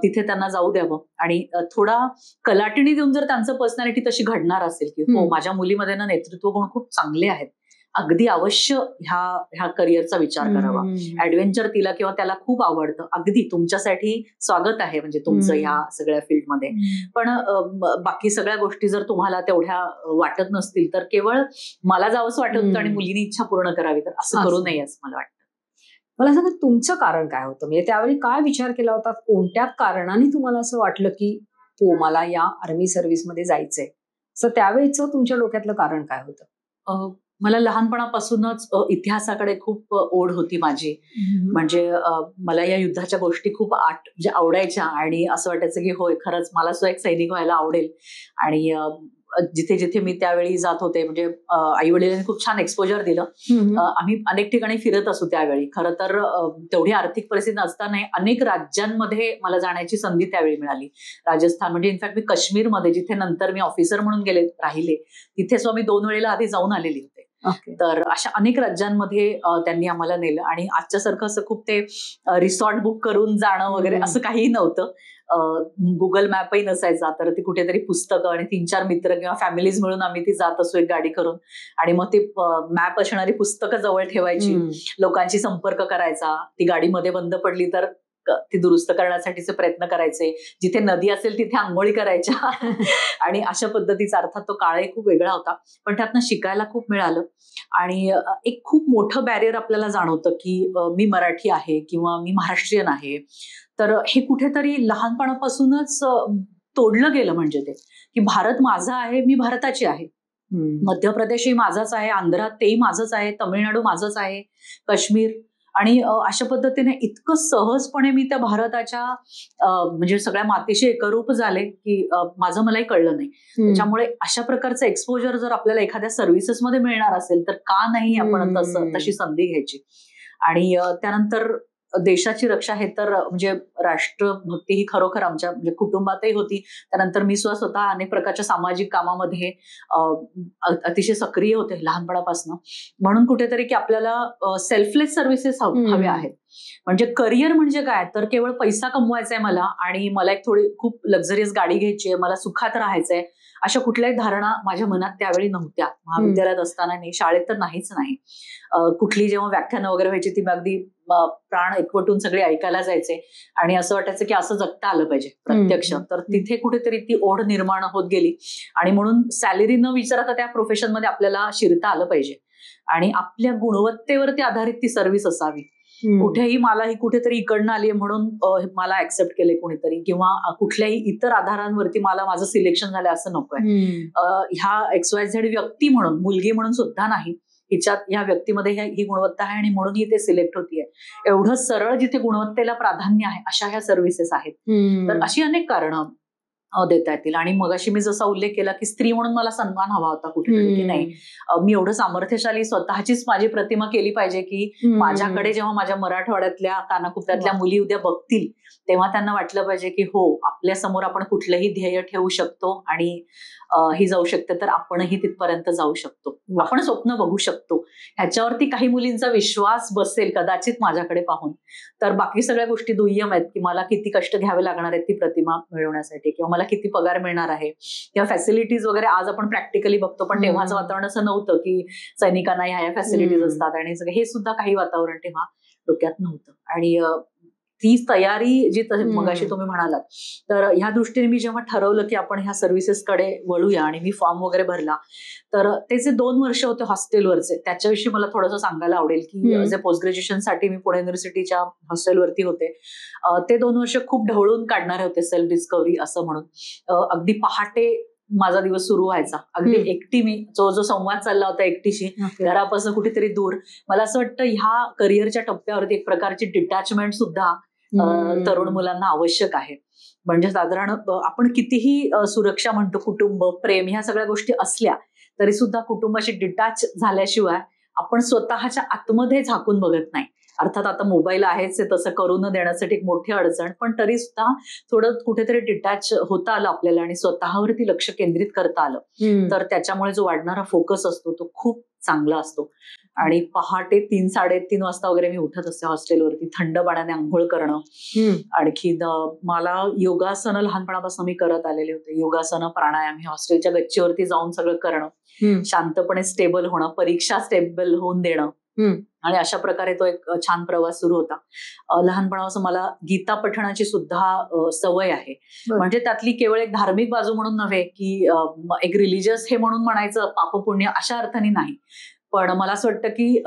तिथे त्यांना जाऊ द्यावं आणि थोडा कलाटणी देऊन जर त्यांचं पर्सनॅलिटी तशी घडणार असेल की हो माझ्या मुलीमध्ये ना नेतृत्व गुण खूप चांगले आहेत, अगदी अवश्य ह्या करिअरचा विचार करावा. ऍडव्हेंचर तिला किंवा त्याला खूप आवडतं, अगदी तुमच्यासाठी स्वागत आहे म्हणजे तुमचं ह्या सगळ्या फील्डमध्ये. पण बाकी सगळ्या गोष्टी जर तुम्हाला तेवढ्या वाटत नसतील तर केवळ मला जावंच वाटत होतं आणि मुलीने इच्छा पूर्ण करावी, तर असं करू नये असं मला वाटतं. मला सांगा तुमचं कारण काय होतं, म्हणजे त्यावेळी काय विचार केला होता, कोणत्या कारणाने तुम्हाला असं वाटलं की हो मला या आर्मी सर्व्हिसमध्ये जायचंय, सो त्यावेळीचं तुमच्या डोक्यातलं कारण काय होतं? मला लहानपणापासूनच इतिहासाकडे खूप ओढ होती माझी. म्हणजे मला या युद्धाच्या गोष्टी खूप म्हणजे आवडायच्या आणि असं वाटायचं की होय खरंच मला सुद्धा एक सैनिक व्हायला आवडेल. आणि जिथे जिथे मी त्यावेळी जात होते म्हणजे आई वडिलांनी खूप छान एक्सपोजर दिलं. आम्ही अनेक ठिकाणी फिरत असू त्यावेळी. खरं तर तेवढी आर्थिक परिस्थिती नसताना अनेक राज्यांमध्ये मला जाण्याची संधी त्यावेळी मिळाली. राजस्थान म्हणजे इनफॅक्ट मी काश्मीरमध्ये जिथे नंतर मी ऑफिसर म्हणून राहिले तिथे मी 2 वेळेला आधी जाऊन आलेली होते. तर अशा अनेक राज्यांमध्ये त्यांनी आम्हाला नेलं आणि आजच्यासारखं असं खूप ते रिसॉर्ट बुक करून जाणं वगैरे असं काहीही नव्हतं. गुगल मॅपही नसायचा, तर ती कुठेतरी पुस्तकं आणि 3-4 मित्र किंवा फॅमिलीज मिळून आम्ही ती जात असो एक गाडी करून आणि मग ती मॅप असणारी पुस्तकं जवळ ठेवायची, लोकांशी संपर्क करायचा, ती गाडीमध्ये बंद पडली तर ती दुरुस्त करण्यासाठीचे प्रयत्न करायचे, जिथे नदी असेल तिथे आंघोळी करायच्या आणि अशा पद्धतीचा. अर्थात तो काळही खूप वेगळा होता, पण त्यातनं शिकायला खूप मिळालं. आणि एक खूप मोठं बॅरियर आपल्याला जाणवतं की मी मराठी आहे किंवा मी महाराष्ट्रीयन आहे, तर हे कुठेतरी लहानपणापासूनच तोडलं गेलं. म्हणजे ते की भारत माझा आहे, मी भारताची आहे, मध्य प्रदेशही माझाच आहे, आंध्रात तेही माझंच आहे, तमिळनाडू माझंच आहे, काश्मीर. आणि अशा पद्धतीने इतकं सहजपणे मी त्या भारताच्या म्हणजे सगळ्या मातीशी एकरूप झाले की माझं मलाही कळलं नाही. त्याच्यामुळे अशा प्रकारचं एक्सपोजर जर आपल्याला एखाद्या सर्व्हिसेसमध्ये मिळणार असेल तर का नाही आपण तशी संधी घ्यायची. आणि त्यानंतर देशाची रक्षा हे तर म्हणजे राष्ट्रभक्ती ही खरोखर आमच्या म्हणजे कुटुंबातही होती. त्यानंतर मी स्वतः अनेक प्रकारच्या सामाजिक कामामध्ये अतिशय सक्रिय होते लहानपणापासून. म्हणून कुठेतरी की आपल्याला सेल्फलेस सर्व्हिसेस हव्या आहेत. म्हणजे करिअर म्हणजे काय, तर केवळ पैसा कमवायचा आहे मला आणि मला एक थोडी खूप लक्झरियस गाडी घ्यायची आहे, मला सुखात राहायचंय, अशा कुठल्याही धारणा माझ्या मनात त्यावेळी नव्हत्या. महाविद्यालयात असताना नाही, शाळेत तर नाहीच नाही. कुठली जेव्हा व्याख्यानं वगैरे व्हायची ती मी अगदी प्राण एकवटून सगळे ऐकायला जायचे आणि असं वाटायचं की असं जगता आलं पाहिजे प्रत्यक्ष. तर तिथे कुठेतरी ती ओढ निर्माण होत गेली आणि म्हणून सॅलरी न विचारता त्या प्रोफेशनमध्ये आपल्याला शिरता आलं पाहिजे आणि आपल्या गुणवत्तेवरती आधारित ती सर्व्हिस असावी. कुठेही मलाही कुठेतरी इकडनं आली म्हणून मला ऍक्सेप्ट केले कोणीतरी किंवा कुठल्याही इतर आधारांवरती मला माझं सिलेक्शन झालं असं नकोय. ह्या XYZ व्यक्ती म्हणून, मुलगी म्हणून सुद्धा नाही, हिच्यात ह्या व्यक्तीमध्ये ही गुणवत्ता आहे आणि म्हणून ही ते सिलेक्ट होतीये. एवढं सरळ जिथे गुणवत्तेला प्राधान्य आहे अशा ह्या सर्व्हिसेस आहेत. तर अशी अनेक कारणं देता येतील. आणि मगाशी मी जसा उल्लेख केला की स्त्री म्हणून मला सन्मान हवा होता कुठेतरी, की नाही मी एवढं सामर्थ्यशाली स्वतःचीच माझी प्रतिमा केली पाहिजे की माझ्याकडे जेव्हा माझ्या मराठवाड्यातल्या कानाकोपऱ्यातल्या मुली उद्या बघतील तेव्हा त्यांना वाटलं पाहिजे की हो, आपल्या समोर आपण कुठलंही ध्येय ठेवू शकतो आणि ही जाऊ शकते तर आपणही तिथपर्यंत जाऊ शकतो, आपण स्वप्न बघू शकतो. ह्याच्यावरती काही मुलींचा विश्वास बसेल कदाचित माझ्याकडे पाहून, तर बाकी सगळ्या गोष्टी दुय्यम आहेत की मला किती कष्ट घ्यावे लागणार आहेत ती प्रतिमा मिळवण्यासाठी, किंवा मला किती पगार मिळणार आहे, किंवा फॅसिलिटीज वगैरे. आज आपण प्रॅक्टिकली बघतो पण तेव्हाचं वातावरण असं नव्हतं की सैनिकांना ह्या फॅसिलिटीज असतात आणि हे सुद्धा काही वातावरण तेव्हा डोक्यात नव्हतं. आणि ती तयारी जी मगाशी तुम्ही म्हणालात, तर ह्या दृष्टीने मी जेव्हा ठरवलं की आपण ह्या सर्व्हिसेसकडे वळूया आणि मी फॉर्म वगैरे भरला, तर ते जे 2 वर्ष होते हॉस्टेलवरचे त्याच्याविषयी मला थोडंसं सांगायला आवडेल की जे पोस्ट ग्रॅज्युएशनसाठी मी पुणे युनिव्हर्सिटीच्या हॉस्टेलवरती होते, ते 2 वर्ष खूप ढवळून काढणारे होते, सेल्फ डिस्कव्हरी असं म्हणून. अगदी पहाटे माझा दिवस सुरू व्हायचा, अगदी एकटी मी जो संवाद चालला होता एकटीशी घरापासून कुठेतरी दूर. मला असं वाटतं ह्या करिअरच्या टप्प्यावरती एक प्रकारची डिटॅचमेंट सुद्धा तरुण मुलांना आवश्यक आहे. म्हणजे साधारण आपण कितीही सुरक्षा म्हणतो, कुटुंब, प्रेम, ह्या सगळ्या गोष्टी असल्या तरी सुद्धा कुटुंबाशी डिटॅच झाल्याशिवाय आपण स्वतःच्या आतमध्ये झाकून बघत नाही. अर्थात आता मोबाईल आहेच, तसं करू न देण्यासाठी एक मोठी अडचण, पण तरी सुद्धा थोडं कुठेतरी डिटॅच होता आलं आपल्याला आणि स्वतःवरती लक्ष केंद्रित करता आलं, तर त्याच्यामुळे जो वाढणारा फोकस असतो तो खूप चांगला असतो. आणि पहाटे 3-3:30 वाजता वगैरे मी उठत असते हॉस्टेलवरती, थंड पाण्याने आंघोळ करणं. आणखी मला योगासनं लहानपणापासून मी करत आलेले होते, योगासनं, प्राणायाम हे हॉस्टेलच्या गच्चीवरती जाऊन सगळं करणं, शांतपणे स्टेबल होणं, परीक्षा स्टेबल होऊन देणं, आणि अशा प्रकारे तो एक छान प्रवास सुरू होता. लहानपणापासून मला गीता पठणाची सुद्धा सवय आहे. म्हणजे त्यातली केवळ एक धार्मिक बाजू म्हणून नव्हे की एक रिलिजियस हे म्हणून म्हणायचं पापपुण्य अशा अर्थाने नाही, पण मला असं वाटतं की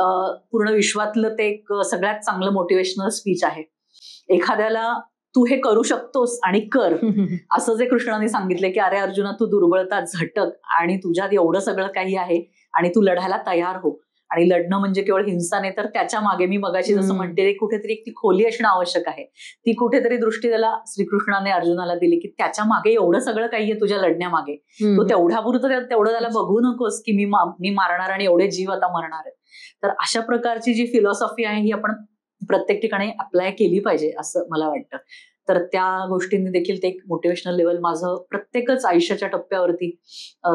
पूर्ण विश्वातलं ते एक सगळ्यात चांगलं मोटिवेशनल स्पीच आहे. एखाद्याला तू हे करू शकतोस आणि कर, असं जे कृष्णाने सांगितले की अरे अर्जुना, तू दुर्बळता झटक आणि तुझ्यात एवढं सगळं काही आहे आणि तू लढायला तयार हो. आणि लढणं म्हणजे केवळ हिंसा नाही, तर त्याच्या मागे मी मगाशी जसं म्हणते कुठेतरी एक ती खोली असणं आवश्यक आहे. ती कुठेतरी दृष्टी त्याला श्रीकृष्णाने अर्जुनाला दिली की त्याच्या मागे एवढं सगळं काही आहे तुझ्या लढण्यामागे, तो तेवढ्यापुरतं तेवढं त्याला बघू नकोस की मी मारणार आणि एवढे जीव आता मरणार आहेत. तर अशा प्रकारची जी फिलॉसॉफी आहे ही आपण प्रत्येक ठिकाणी अप्लाय केली पाहिजे असं मला वाटतं. तर त्या गोष्टींनी देखील ते एक मोटिवेशनल लेवल माझं प्रत्येकच आयुष्याच्या टप्प्यावरती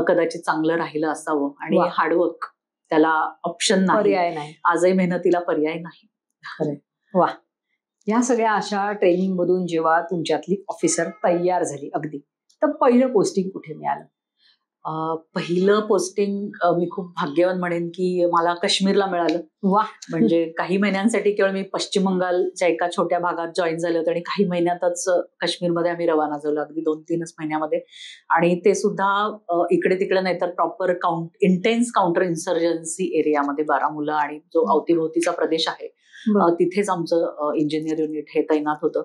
कदाचित चांगलं राहिलं असावं. आणि हार्डवर्क त्याला ऑप्शन नाही, पर्याय नाही, आजही मेहनतीला पर्याय नाही. वा. या सगळ्या अशा ट्रेनिंग मधून जेव्हा तुमच्यातली ऑफिसर तयार झाली अगदी, तर पहिलं पोस्टिंग कुठे मिळालं? पहिलं पोस्टिंग मी खूप भाग्यवान म्हणेन की मला काश्मीरला मिळालं. वा. म्हणजे काही महिन्यांसाठी केवळ मी पश्चिम बंगालच्या एका छोट्या भागात जॉईन झाले होते आणि काही महिन्यातच काश्मीरमध्ये आम्ही रवाना झालो, अगदी 2-3 महिन्यामध्ये. आणि ते सुद्धा इकडे तिकडे नाही तर प्रॉपर इंटेन्स काउंटर इन्सर्जन्सी एरियामध्ये, बारामुल्ला आणि जो अवतीभोवतीचा प्रदेश आहे तिथेच आमचं इंजिनियर युनिट हे तैनात होतं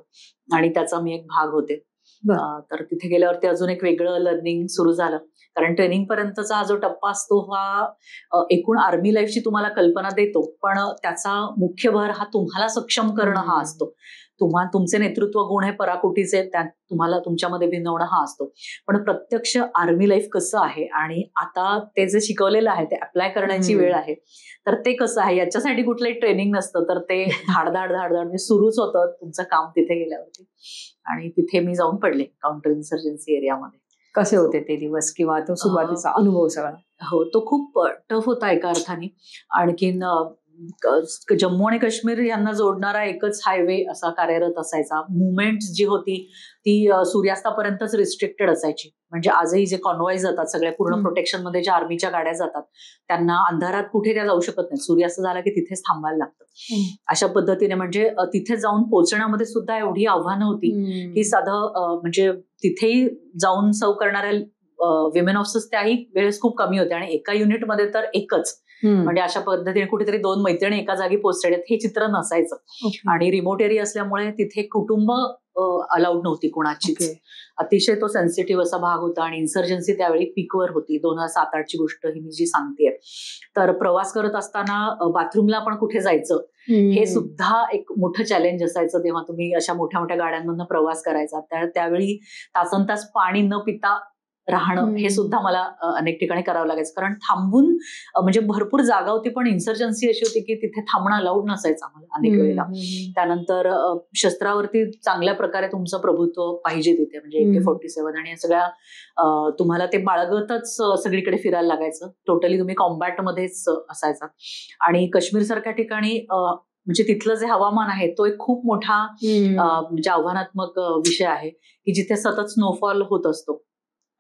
आणि त्याचा मी एक भाग होते. तर तिथे गेल्यावरती अजून एक वेगळं लर्निंग सुरू झालं, कारण ट्रेनिंग पर्यंतचा हा जो टप्पा असतो हा एकूण आर्मी लाईफची तुम्हाला कल्पना देतो, पण त्याचा मुख्य भर हा तुम्हाला सक्षम करणं हा असतो. तुमचे नेतृत्व गुण हे पराकोटीचे, त्यात तुम्हाला तुमच्यामध्ये भिनवणं हा असतो. पण प्रत्यक्ष आर्मी लाईफ कसं आहे आणि आता ते जे शिकवलेलं आहे ते अप्लाय करण्याची वेळ आहे, तर ते कसं आहे याच्यासाठी कुठलंही ट्रेनिंग नसतं, तर ते धाडधाड सुरूच होतं तुमचं काम तिथे गेल्यावरती. आणि तिथे मी जाऊन पडले काउंटर इन्सर्जन्सी एरियामध्ये. कसे होते ते दिवस किंवा तो सुरुवातीचा अनुभव सगळा? हो, तो खूप टफ होता एका अर्थाने. आणखीन जम्मू आणि काश्मीर यांना जोडणारा एकच हायवे असा कार्यरत असायचा. मुवमेंट जी होती ती सूर्यास्तापर्यंतच रिस्ट्रिक्टेड असायची. म्हणजे आजही जे कॉन्वॉयज जातात सगळ्या पूर्ण प्रोटेक्शन मध्ये ज्या आर्मीच्या गाड्या जातात त्यांना अंधारात कुठे त्या जाऊ शकत नाही. सूर्यास्त झाला की तिथेच थांबायला लागतं. अशा पद्धतीने म्हणजे तिथे जाऊन पोहोचण्यामध्ये सुद्धा एवढी आव्हानं होती की साधं म्हणजे तिथेही जाऊन सर्व करणाऱ्या विमेन ऑफिसर्स त्याही वेळेस खूप कमी होते आणि एका युनिटमध्ये तर एकच. म्हणजे अशा पद्धतीने कुठेतरी 2 मैत्रिणी एका जागी पोहोचलेत हे चित्र नसायचं. आणि रिमोट एरिया असल्यामुळे तिथे कुटुंब अलाउड नव्हती कोणाचीच. अतिशय तो सेन्सिटिव्ह असा भाग होता आणि इन्सर्जन्सी त्यावेळी पीकवर होती. 2007-8ची गोष्ट ही मी जी सांगतेय. तर प्रवास करत असताना बाथरूमला पण कुठे जायचं हे सुद्धा एक मोठं चॅलेंज असायचं. तेव्हा तुम्ही अशा मोठ्या मोठ्या गाड्यांमधनं प्रवास करायचा त्यावेळी तासनतास पाणी न पिता राहणं हे सुद्धा मला अनेक ठिकाणी करावं लागायचं. कारण थांबून म्हणजे भरपूर जागा होती पण इन्सर्जन्सी अशी होती की तिथे थांबणं अलाउड नसायचं आम्हाला अनेक वेळेला. त्यानंतर शस्त्रावरती चांगल्या प्रकारे तुमचं प्रभुत्व पाहिजे तिथे. म्हणजे AK-47 आणि सगळ्या तुम्हाला ते बाळगतच सगळीकडे फिरायला लागायचं. टोटली तुम्ही कॉम्बॅटमध्येच असायचा. आणि काश्मीर सारख्या ठिकाणी म्हणजे तिथलं जे हवामान आहे तो एक खूप मोठा म्हणजे आव्हानात्मक विषय आहे की जिथे सतत स्नोफॉल होत असतो.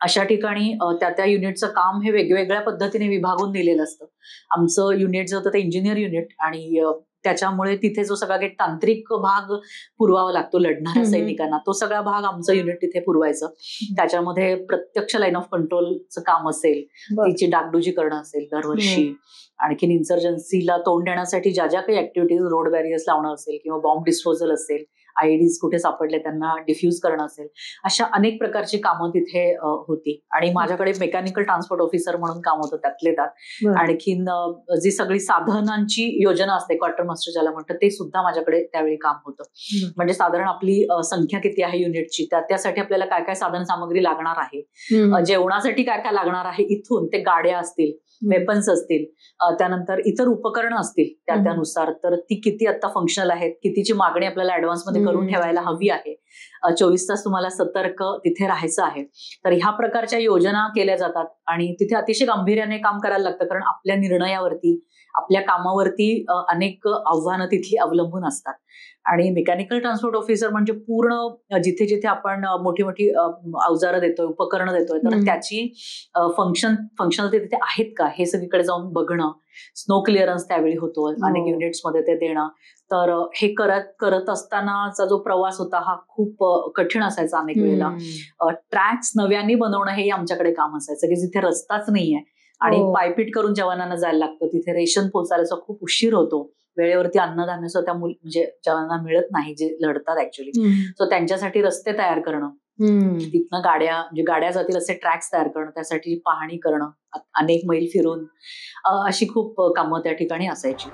अशा ठिकाणी त्या युनिटचं काम हे वेगवेगळ्या पद्धतीने विभागून दिलेलं असतं. आमचं युनिट जे होतं ते इंजिनियर युनिट आणि त्याच्यामुळे तिथे जो सगळा काही तांत्रिक भाग पुरवावा लागतो लढणाऱ्या सैनिकांना तो सगळा भाग आमचं युनिट तिथे पुरवायचं. त्याच्यामध्ये प्रत्यक्ष लाईन ऑफ कंट्रोलचं काम असेल, तिची डागडुजी करणं असेल दरवर्षी, आणखीन इन्सर्जन्सीला तोंड देण्यासाठी ज्या ज्या काही ऍक्टिव्हिटीज रोड बॅरियर्स लावणं असेल किंवा बॉम्ब डिस्पोजल असेल, IEDs कुठे सापडले त्यांना डिफ्यूज करणं असेल, अशा अनेक प्रकारची कामं तिथे होती. आणि माझ्याकडे मेकॅनिकल ट्रान्सपोर्ट ऑफिसर म्हणून काम होतं त्यातले त्यात. आणखीन जी सगळी साधनांची योजना असते क्वार्टर मास्टर ज्याला म्हणतात ते सुद्धा माझ्याकडे त्यावेळी काम होतं. म्हणजे साधारण आपली संख्या किती आहे युनिटची त्यासाठी आपल्याला काय काय साधन सामग्री लागणार आहे, जेवणासाठी काय काय लागणार आहे, इथून ते गाड्या असतील, वेपन्स असतील, त्यानंतर इतर उपकरणं असतील त्यानुसार तर ती किती आता फंक्शनल आहेत, कितीची मागणी आपल्याला ऍडव्हान्समध्ये करून ठेवायला हवी आहे, 24 तास तुम्हाला सतर्क तिथे राहायचं आहे. तर ह्या प्रकारच्या योजना केल्या जातात आणि तिथे अतिशय गांभीर्याने काम करायला लागतं. कारण आपल्या निर्णयावरती आपल्या कामावरती अनेक आव्हानं तिथली अवलंबून असतात. आणि मेकॅनिकल ट्रान्सपोर्ट ऑफिसर म्हणजे पूर्ण जिथे जिथे आपण मोठी मोठी अवजारं देतोय, उपकरणं देतोय, तर त्याची फंक्शनल तिथे आहेत का हे सगळीकडे जाऊन बघणं. स्नो क्लिअरन्स त्यावेळी होतो अनेक युनिट्समध्ये ते देणं. तर हे करत असतानाचा जो प्रवास होता हा खूप कठीण असायचा. अनेक वेळेला ट्रॅक्स नव्याने बनवणं हे आमच्याकडे काम असायचं की जिथे रस्ताच नाहीये आणि पायपीट करून जवानांना जायला लागतं. तिथे रेशन पोचायला खूप उशीर होतो. वेळेवरती अन्नधान्य सुद्धा म्हणजे जवानांना मिळत नाही जे लढतात ऍक्च्युली. सो त्यांच्यासाठी रस्ते तयार करणं, तिथनं गाड्या जातील असे ट्रॅक्स तयार करणं, त्यासाठी पाहणी करणं, अनेक मैल फिरून अशी खूप कामं त्या ठिकाणी असायची.